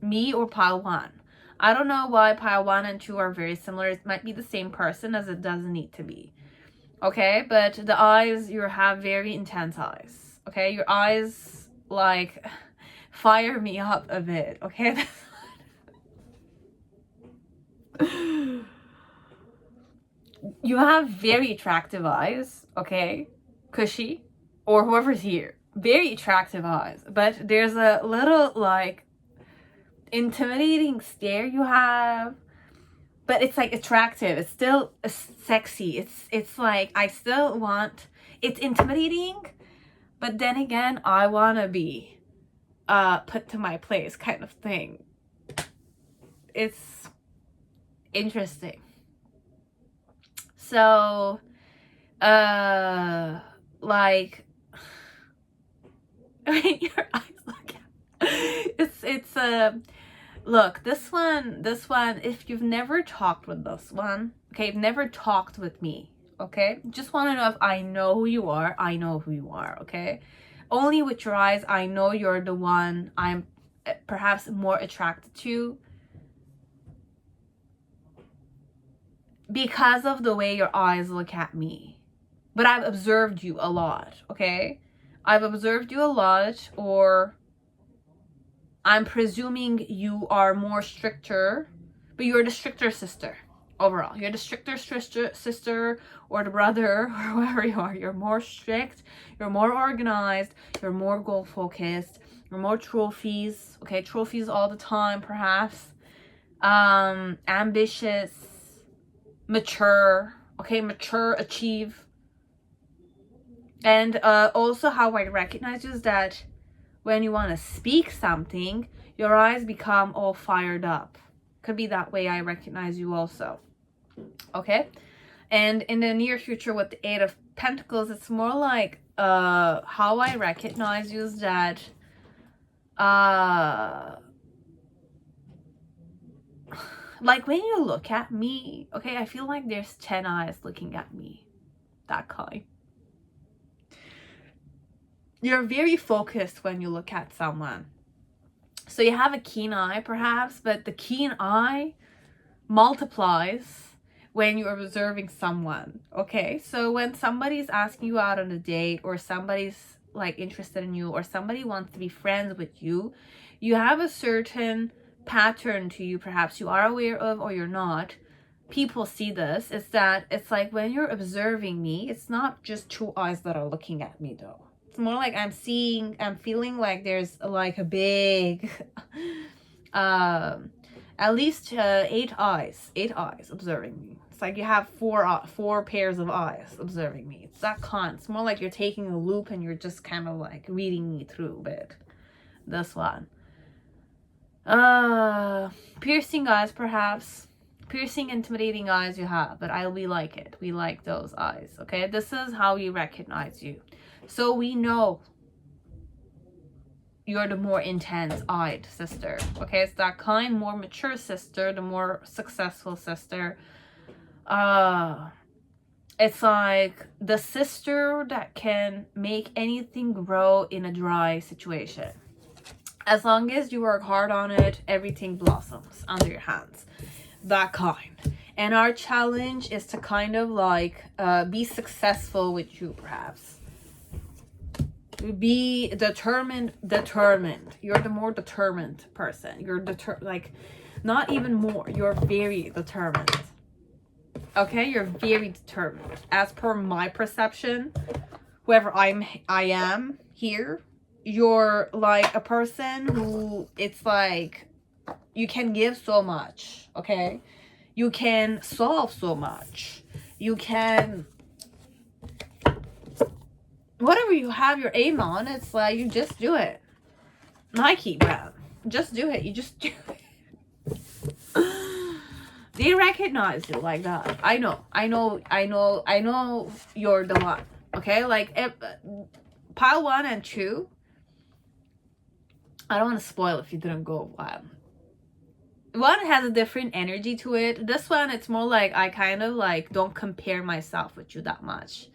me or pile 1. I don't know why pile 1 and 2 are very similar. It might be the same person, as it doesn't need to be. Okay, but the eyes, you have very intense eyes. Okay, your eyes, like, fire me up a bit. Okay, you have very attractive eyes. Okay, Cushy, or whoever's here, very attractive eyes. But there's a little, like, intimidating stare you have, but it's like attractive. It's still sexy. It's like, I still want, it's intimidating, but then again, I want to be put to my place, kind of thing. It's interesting. So like, your eyes look at, look, this one, if you've never talked with this one, okay, you've never talked with me, okay, just want to know if I know who you are. I know who you are, okay? Only with your eyes, I know you're the one I'm perhaps more attracted to, because of the way your eyes look at me. But I've observed you a lot, okay? I've observed you a lot, or I'm presuming you are more stricter, but you're the stricter sister overall. You're the stricter sister, or the brother, or whoever you are. You're more strict, you're more organized, you're more goal focused, you're more trophies, okay? Trophies all the time, perhaps. Ambitious, mature, okay? Mature, achieve. And also how I recognize is that when you want to speak something, your eyes become all fired up. Could be that way I recognize you also. Okay? And in the near future with the 8 of Pentacles, it's more like how I recognize you is that like when you look at me, okay, I feel like there's 10 eyes looking at me. That kind. You're very focused when you look at someone. So you have a keen eye, perhaps, but the keen eye multiplies when you're observing someone, okay? So when somebody's asking you out on a date, or somebody's, like, interested in you, or somebody wants to be friends with you, you have a certain pattern to you, perhaps you are aware of, or you're not. People see this. It's like when you're observing me, it's not just 2 eyes that are looking at me, though. It's more like I'm feeling like there's like a big At least 8 eyes observing me. It's like you have four pairs of eyes observing me. It's that kind. It's more like you're taking a loop and you're just kind of like reading me through a bit. This one. Piercing eyes, perhaps. Piercing, intimidating eyes you have, but we like it. We like those eyes, okay? This is how we recognize you. So we know you're the more intense-eyed sister, okay? It's that kind, more mature sister, the more successful sister. It's like the sister that can make anything grow in a dry situation. As long as you work hard on it, everything blossoms under your hands. That kind. And our challenge is to kind of like be successful with you, perhaps. Be determined. You're the more determined person. You're like, not even more. You're very determined. Okay, you're very determined. As per my perception, whoever I am here, you're like a person who, it's like, you can give so much, okay? You can solve so much. You can, whatever you have your aim on, it's like you just do it. Nike brand, just do it. You just do it. They recognize you like that. I know you're the one, okay? Like pile 1 and 2, I don't want to spoil if you didn't go. One has a different energy to it. This one, it's more like I kind of like don't compare myself with you that much.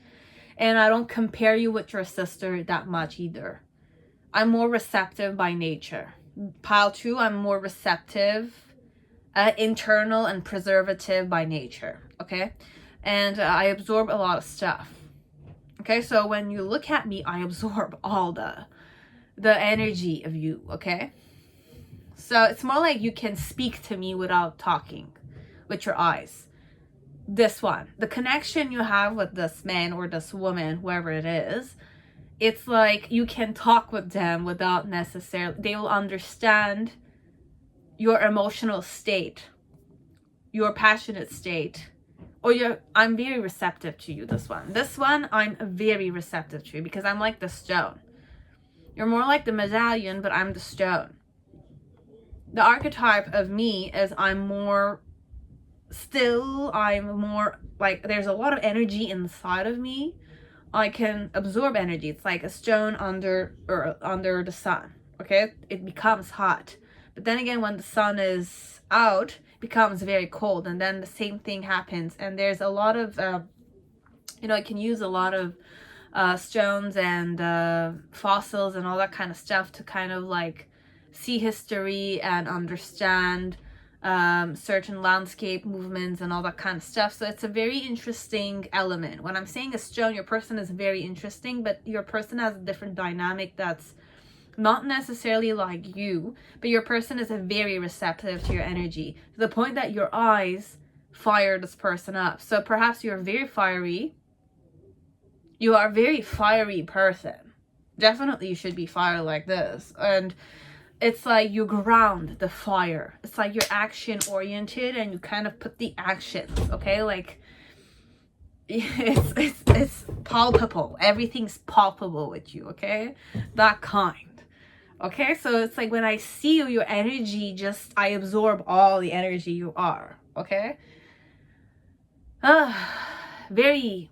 And I don't compare you with your sister that much either. I'm more receptive by nature. Pile 2, I'm more receptive, internal and preservative by nature, okay? And I absorb a lot of stuff. Okay, so when you look at me, I absorb all the energy of you, okay? So it's more like you can speak to me without talking with your eyes. This one, the connection you have with this man or this woman, whoever it is, it's like you can talk with them without necessarily, they will understand your emotional state, your passionate state, or I'm very receptive to you, this one, I'm very receptive to you because I'm like the stone. You're more like the medallion, but I'm the stone. The archetype of me is I'm more like, there's a lot of energy inside of me. I can absorb energy. It's like a stone under the sun, okay? It becomes hot. But then again, when the sun is out, it becomes very cold, and then the same thing happens. And there's a lot of, I can use a lot of stones and fossils and all that kind of stuff to kind of like see history and understand certain landscape movements and all that kind of stuff. So it's a very interesting element. When I'm saying a stone, your person is very interesting, but your person has a different dynamic that's not necessarily like you, but your person is very receptive to your energy to the point that your eyes fire this person up. So perhaps you're very fiery. You are a very fiery person. Definitely you should be fire like this. And it's like you ground the fire. It's like you're action oriented and you kind of put the actions, okay? Like it's palpable. Everything's palpable with you, okay? That kind. Okay, so it's like when I see you, your energy I absorb all the energy you are, okay? Very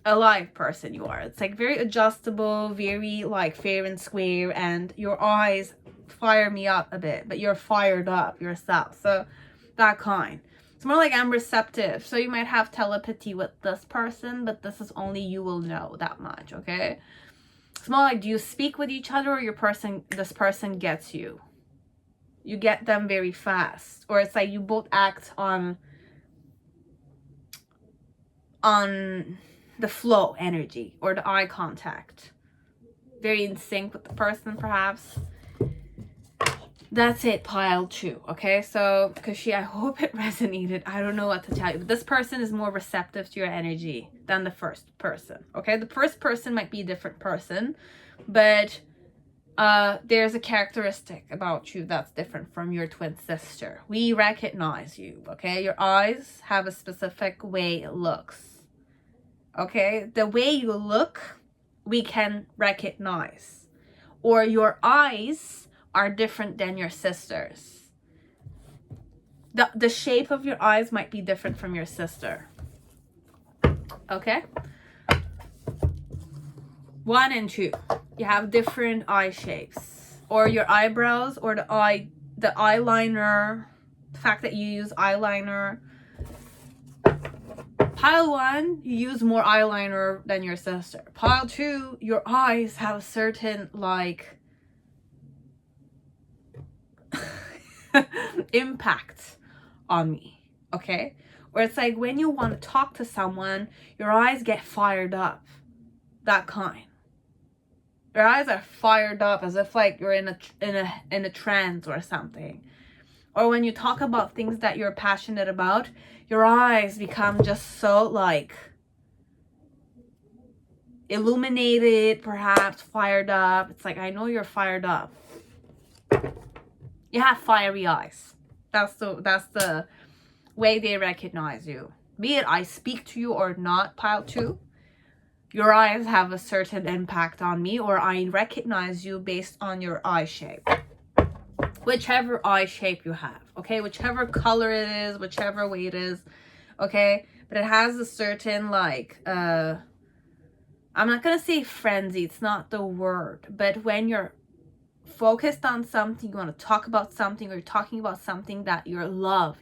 alive person you are. It's like very adjustable, very like fair and square, and your eyes fire me up a bit, but you're fired up yourself. So that kind. It's more like I'm receptive. So you might have telepathy with this person, but this is only you will know that much, okay? It's more like, do you speak with each other, or this person gets you? You get them very fast. Or it's like you both act on the flow energy or the eye contact. Very in sync with the person, perhaps. That's it, pile 2, okay? So, Kushi, I hope it resonated. I don't know what to tell you, but this person is more receptive to your energy than the first person, okay? The first person might be a different person, but there's a characteristic about you that's different from your twin sister. We recognize you, okay? Your eyes have a specific way it looks, okay? The way you look, we can recognize. Or your eyes are different than your sister's. The shape of your eyes might be different from your sister, okay? 1 and 2, you have different eye shapes, or your eyebrows, or the eyeliner, the fact that you use eyeliner. Pile 1, you use more eyeliner than your sister. Pile 2, your eyes have a certain like impact on me, okay? Where it's like when you want to talk to someone, your eyes get fired up, that kind. Your eyes are fired up as if like you're in a trance or something. Or when you talk about things that you're passionate about, your eyes become just so like illuminated, perhaps fired up. It's like, I know you're fired up. You have fiery eyes. That's the way they recognize you. Be it I speak to you or not, pile 2. Your eyes have a certain impact on me, or I recognize you based on your eye shape. Whichever eye shape you have, okay? Whichever color it is, whichever way it is, okay? But it has a certain like, I'm not gonna say frenzy, it's not the word, but when you're focused on something, you want to talk about something, or you're talking about something that you love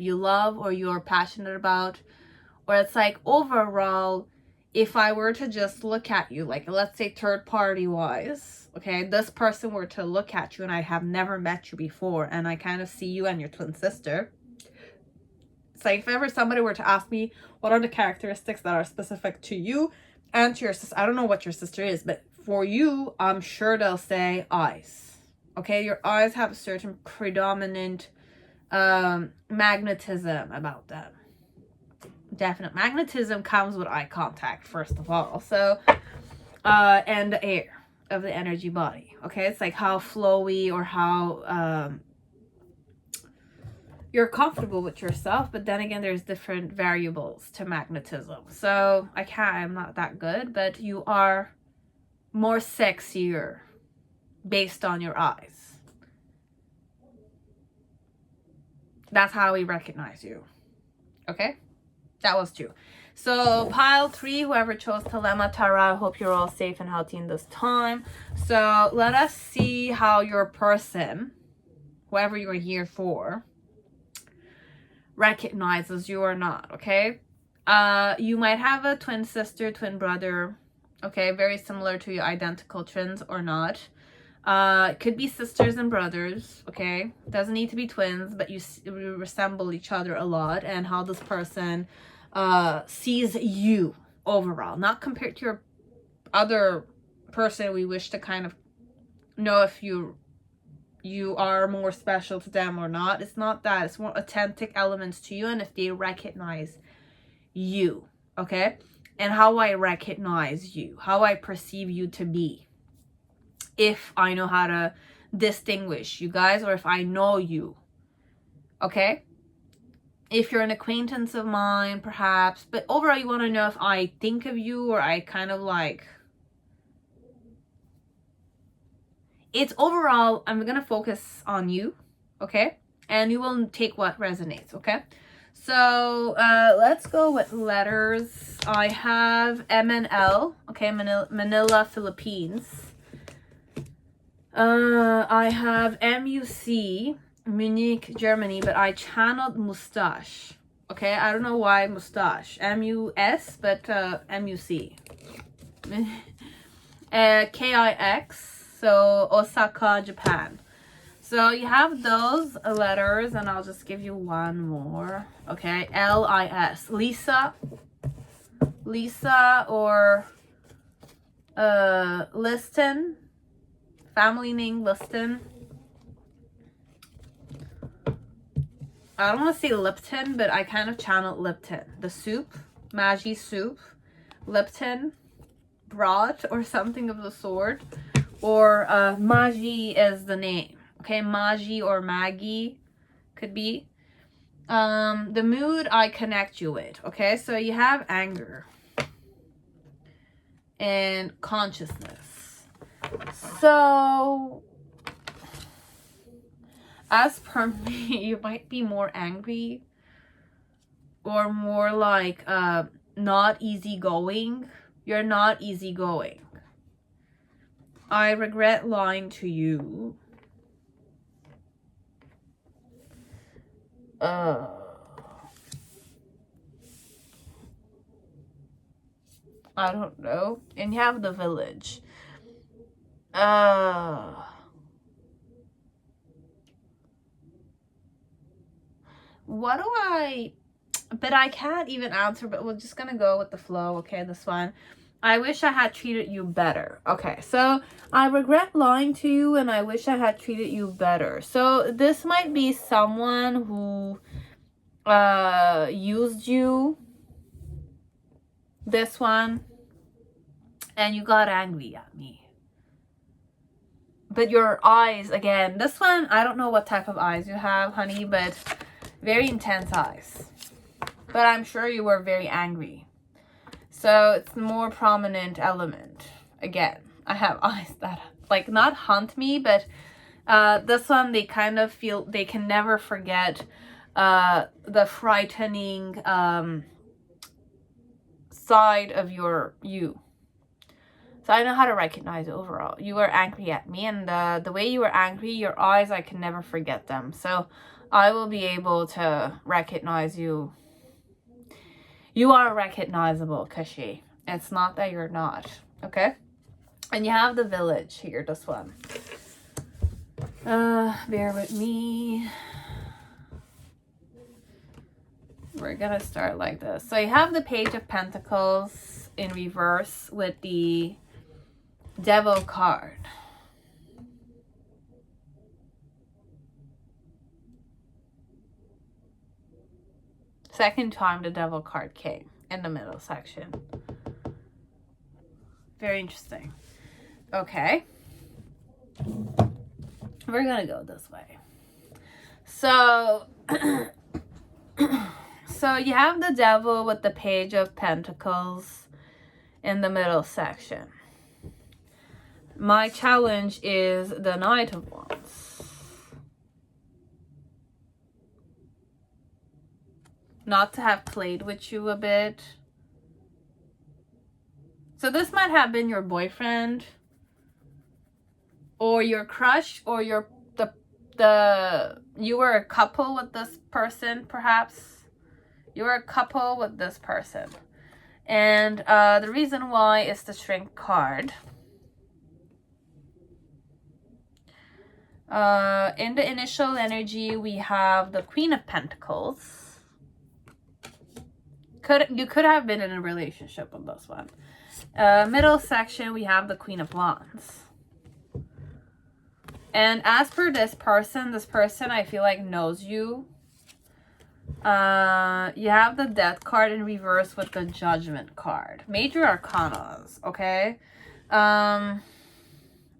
or you're passionate about, or it's like overall, if I were to just look at you, like let's say third party wise, okay, this person were to look at you and I have never met you before, and I kind of see you and your twin sister. It's like if ever somebody were to ask me what are the characteristics that are specific to you and to your sister, I don't know what your sister is, but for you, I'm sure they'll say eyes. Okay, your eyes have a certain predominant magnetism about them. Definite magnetism comes with eye contact, first of all. So, and the air of the energy body. Okay, it's like how flowy or how you're comfortable with yourself. But then again, there's different variables to magnetism. So I'm not that good, but you are more sexier based on your eyes. That's how we recognize you. Okay? That was 2. So pile 3, whoever chose Thelema Tarot, I hope you're all safe and healthy in this time. So let us see how your person, whoever you're here for, recognizes you or not, okay? You might have a twin sister, twin brother, okay? Very similar to your identical twins or not. It could be sisters and brothers, okay? Doesn't need to be twins, but you resemble each other a lot, and how this person sees you overall, not compared to your other person. We wish to kind of know if you are more special to them or not. It's not that. It's more authentic elements to you, and if they recognize you, okay? And how I recognize you, how I perceive you to be. If I know how to distinguish you guys, or if I know you, okay? If you're an acquaintance of mine, perhaps, but overall you want to know if I think of you, or I kind of like, it's overall, I'm gonna focus on you, okay? And you will take what resonates, okay? So let's go with letters. I have M and L, okay? Manila, Philippines. I have MUC, Munich, Germany, but I channeled mustache. Okay, I don't know why mustache. MUS, but MUC. KIX, so Osaka, Japan. So you have those letters, and I'll just give you one more. Okay, LIS, Lisa, or Liston. Family name Liston. I don't want to say Lipton, but I kind of channeled Lipton. The soup, Maggi soup, Lipton, broth, or something of the sort. or Maji is the name. Okay, Maji or Maggie could be. The mood I connect you with. Okay, so you have anger and consciousness. So as per me, you might be more angry or more like not easygoing. You're not easygoing. I regret lying to you. I don't know. And you have the village. What do I... But I can't even answer, but we're just gonna go with the flow. Okay, this one. I wish I had treated you better. Okay, so I regret lying to you and I wish I had treated you better. So this might be someone who used you. This one. And you got angry at me. But your eyes, again, this one, I don't know what type of eyes you have, honey, but very intense eyes. But I'm sure you were very angry. So it's more prominent element. Again, I have eyes that like not haunt me, but this one, they kind of feel they can never forget the frightening side of you. So I know how to recognize it overall. You were angry at me, and the way you were angry, your eyes, I can never forget them. So I will be able to recognize you. You are recognizable, Kashi. It's not that you're not. Okay? And you have the village here, this one. Bear with me. We're gonna start like this. So you have the Page of Pentacles in reverse with the Devil card. Second time the Devil card came in the middle section. Very interesting. Okay. We're gonna go this way. So, so you have the Devil with the Page of Pentacles in the middle section. My challenge is the Knight of Wands. Not to have played with you a bit. So this might have been your boyfriend or your crush, or you were a couple with this person, perhaps. You were a couple with this person. And the reason why is the Strength card. In the initial energy, we have the Queen of Pentacles. You could have been in a relationship with this one. Middle section, we have the Queen of Wands. And as per this person I feel like knows you. You have the Death card in reverse with the Judgment card. Major Arcanas, okay? I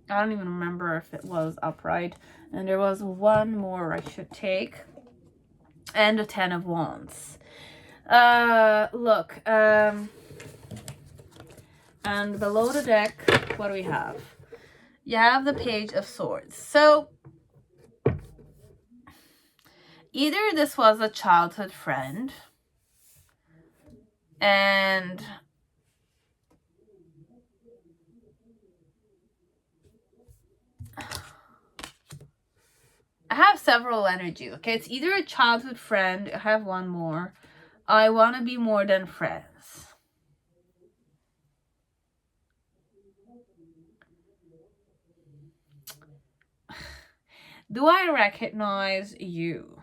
don't even remember if it was upright. And there was one more I should take. And the Ten of Wands. Look, and below the deck, what do we have? You have the Page of Swords. So, either this was a childhood friend, and I have several energies, okay? It's either a childhood friend, I have one more. I want to be more than friends. Do I recognize you?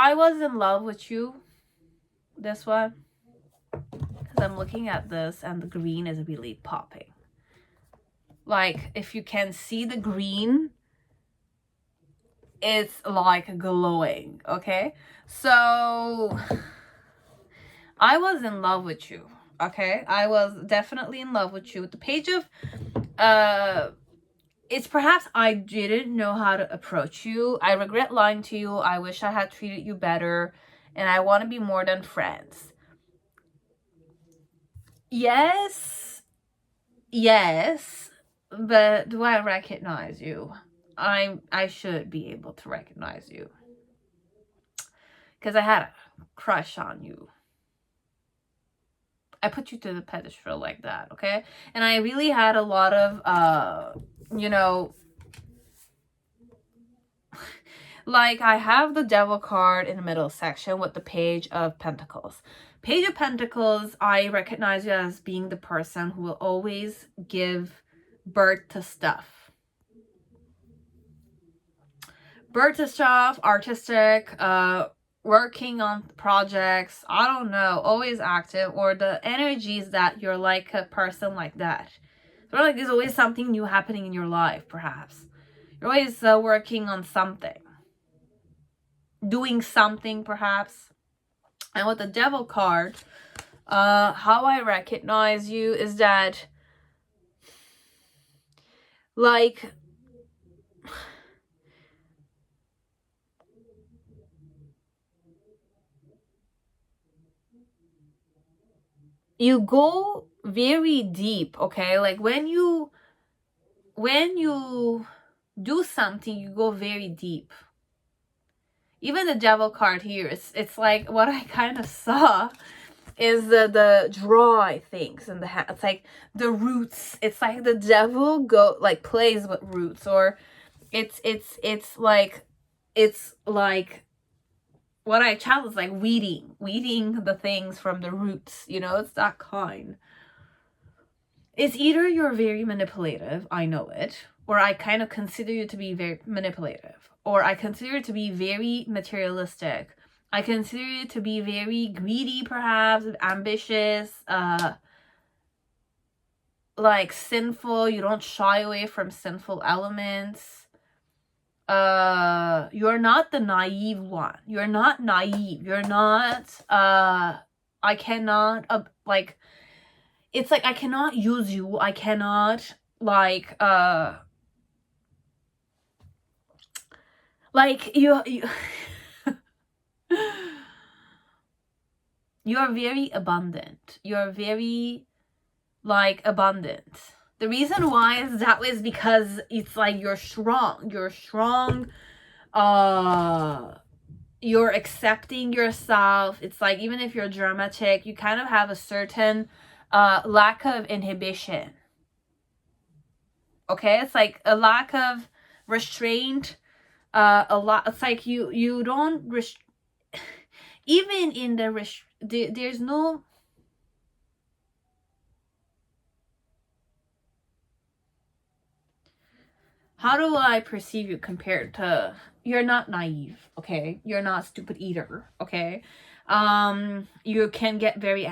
I was in love with you. This one. Because I'm looking at this and the green is really popping. like, if you can see the green, it's like glowing, okay? So I was in love with you, okay? I was definitely in love with you. The page of it's perhaps I didn't know how to approach you. I regret lying to you. I wish I had treated you better, and I want to be more than friends. Yes, but do I recognize you? I should be able to recognize you, because I had a crush on you. I put you to the pedestal like that, okay? And I really had a lot of you know, like, I have the Devil card in the middle section with the Page of Pentacles. Page of Pentacles, I recognize you as being the person who will always give birth to stuff. Birth to stuff, artistic, working on projects, I don't know, always active, or the energies that you're like a person like that. Sort of like there's always something new happening in your life, perhaps. You're always working on something. Doing something, perhaps. And with the Devil card, how I recognize you is that, like, you go very deep, okay? Like, when you do something, you go very deep. Even the Devil card here, it's like what I kind of saw is the dry things in the hand. It's like the roots. It's like the devil plays with roots, or it's like what I challenge is like weeding the things from the roots. You know, it's that kind. It's either you're very manipulative, I know it, or I kind of consider you to be very manipulative, or I consider you to be very materialistic. I consider you to be very greedy, perhaps, ambitious, like sinful. You don't shy away from sinful elements. You're not the naive one. You're not naive. You're not, I cannot, like, it's like I cannot use you. I cannot, like you you're very abundant. You're very, like, abundant. The reason why is that is because it's like you're strong. You're strong. You're accepting yourself. It's like, even if you're dramatic, you kind of have a certain lack of inhibition. Okay? It's like a lack of restraint. It's like you don't even in there's no, how do I perceive you compared to, you're not naive, okay? You're not stupid either, okay? You can get very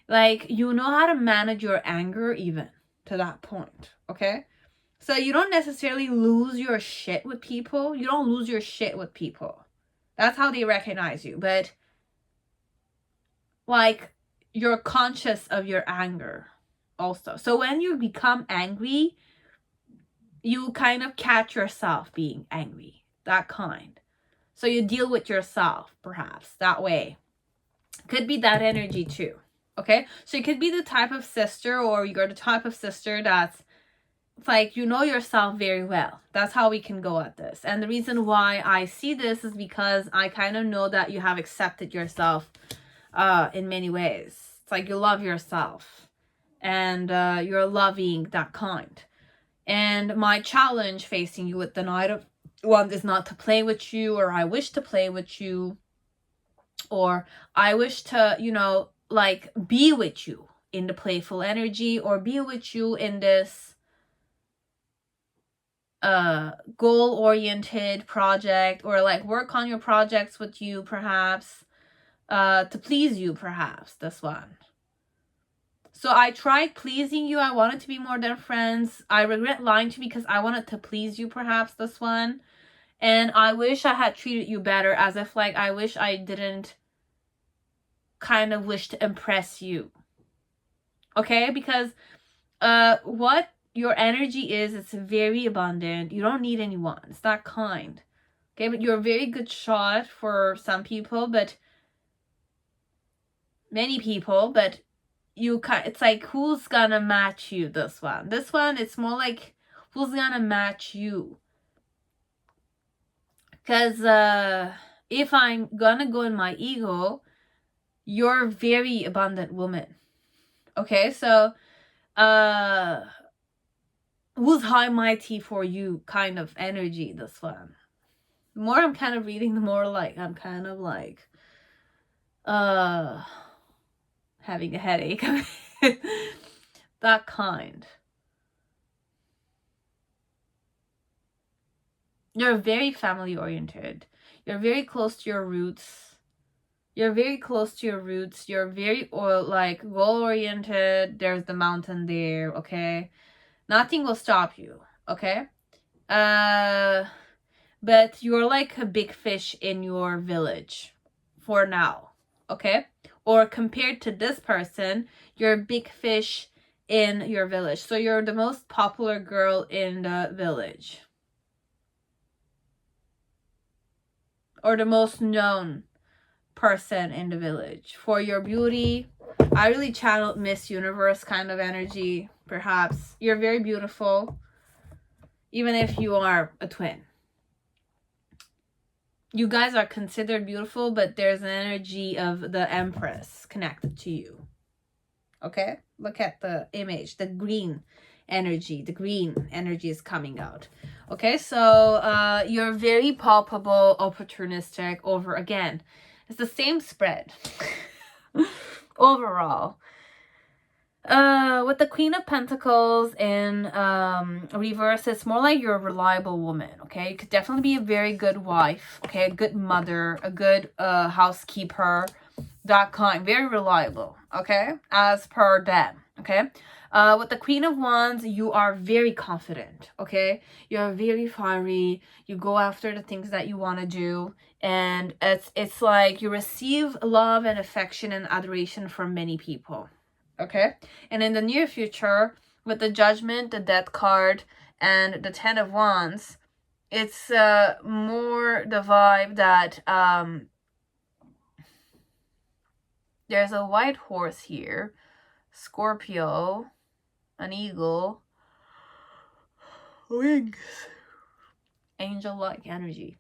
like you know how to manage your anger even to that point, okay? So you don't necessarily lose your shit with people. You don't lose your shit with people. That's how they recognize you. But, like, you're conscious of your anger also. So when you become angry, you kind of catch yourself being angry. That kind. So you deal with yourself, perhaps, that way. Could be that energy too. Okay? So you could be the type of sister, or you're the type of sister that's, it's like, you know yourself very well. That's how we can go at this. And the reason why I see this is because I kind of know that you have accepted yourself in many ways. It's like you love yourself. And you're loving, that kind. And my challenge facing you with the Knight of Wands is not to play with you, or I wish to play with you, or I wish to, you know, like, be with you in the playful energy, or be with you in this goal-oriented project, or like work on your projects with you, perhaps, to please you, perhaps, this one. So I tried pleasing you. I wanted to be more than friends. I regret lying to you because I wanted to please you, perhaps, this one. And I wish I had treated you better, as if like I wish I didn't kind of wish to impress you. Okay? Because what your energy is, it's very abundant. You don't need anyone. It's that kind. Okay? But you're a very good shot for some people, but many people, but it's like, who's gonna match you? This one, it's more like, who's gonna match you? Because if I'm gonna go in my ego, you're a very abundant woman. Okay, so who's high mighty for you kind of energy, this one. The more I'm kind of reading, the more like I'm kind of like having a headache. That kind. You're very family oriented. You're very close to your roots. You're very very like goal oriented. There's the mountain there, okay? Nothing will stop you, okay? But you're like a big fish in your village for now, okay? Or compared to this person, you're a big fish in your village. So you're the most popular girl in the village. Or the most known person in the village for your beauty. I really channeled Miss Universe kind of energy, perhaps. You're very beautiful, even if you are a twin. You guys are considered beautiful, but there's an energy of the Empress connected to you. Okay? Look at the image, the green energy. The green energy is coming out. Okay, so you're very palpable, opportunistic over, again, it's the same spread. Overall. With the Queen of Pentacles in reverse, it's more like you're a reliable woman, okay? You could definitely be a very good wife, okay? A good mother, a good housekeeper, that kind. Very reliable, okay? As per them, okay? With the Queen of Wands, you are very confident, okay? You're very fiery. You go after the things that you want to do. And it's like you receive love and affection and adoration from many people. Okay, and in the near future, with the Judgment, the Death card, and the Ten of Wands, it's more the vibe that there's a white horse here, Scorpio, an eagle, wings, angel-like energy.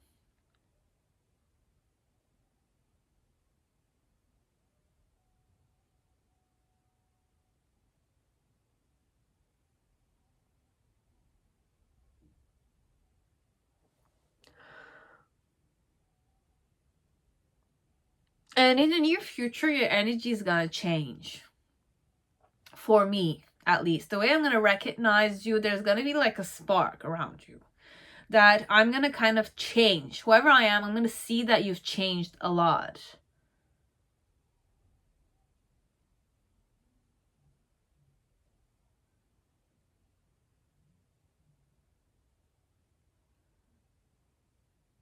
And in the near future, your energy is going to change. For me, at least. The way I'm going to recognize you, there's going to be like a spark around you. That I'm going to kind of change. Whoever I am, I'm going to see that you've changed a lot.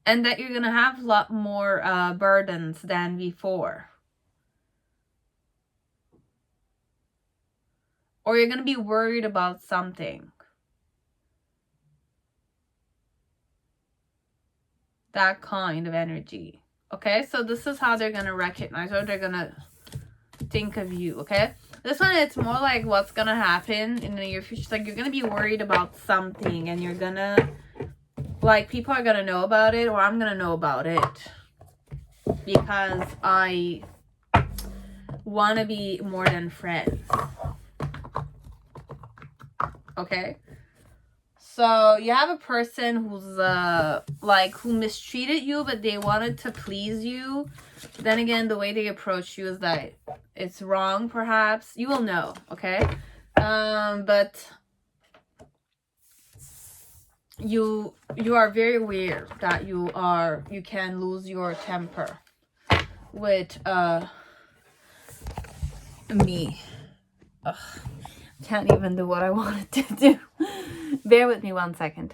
And that you're going to have a lot more burdens than before. Or you're going to be worried about something. That kind of energy. Okay, so this is how they're going to recognize, or they're going to think of you, okay? This one, it's more like what's going to happen in the near future. It's like you're going to be worried about something, and you're going to, like, people are going to know about it, or I'm going to know about it. Because I want to be more than friends. Okay? So you have a person who's like who mistreated you, but they wanted to please you. Then again, the way they approach you is that it's wrong, perhaps. You will know, okay? But you are very aware that you can lose your temper with me. Ugh, can't even do what I wanted to do. Bear with me 1 second.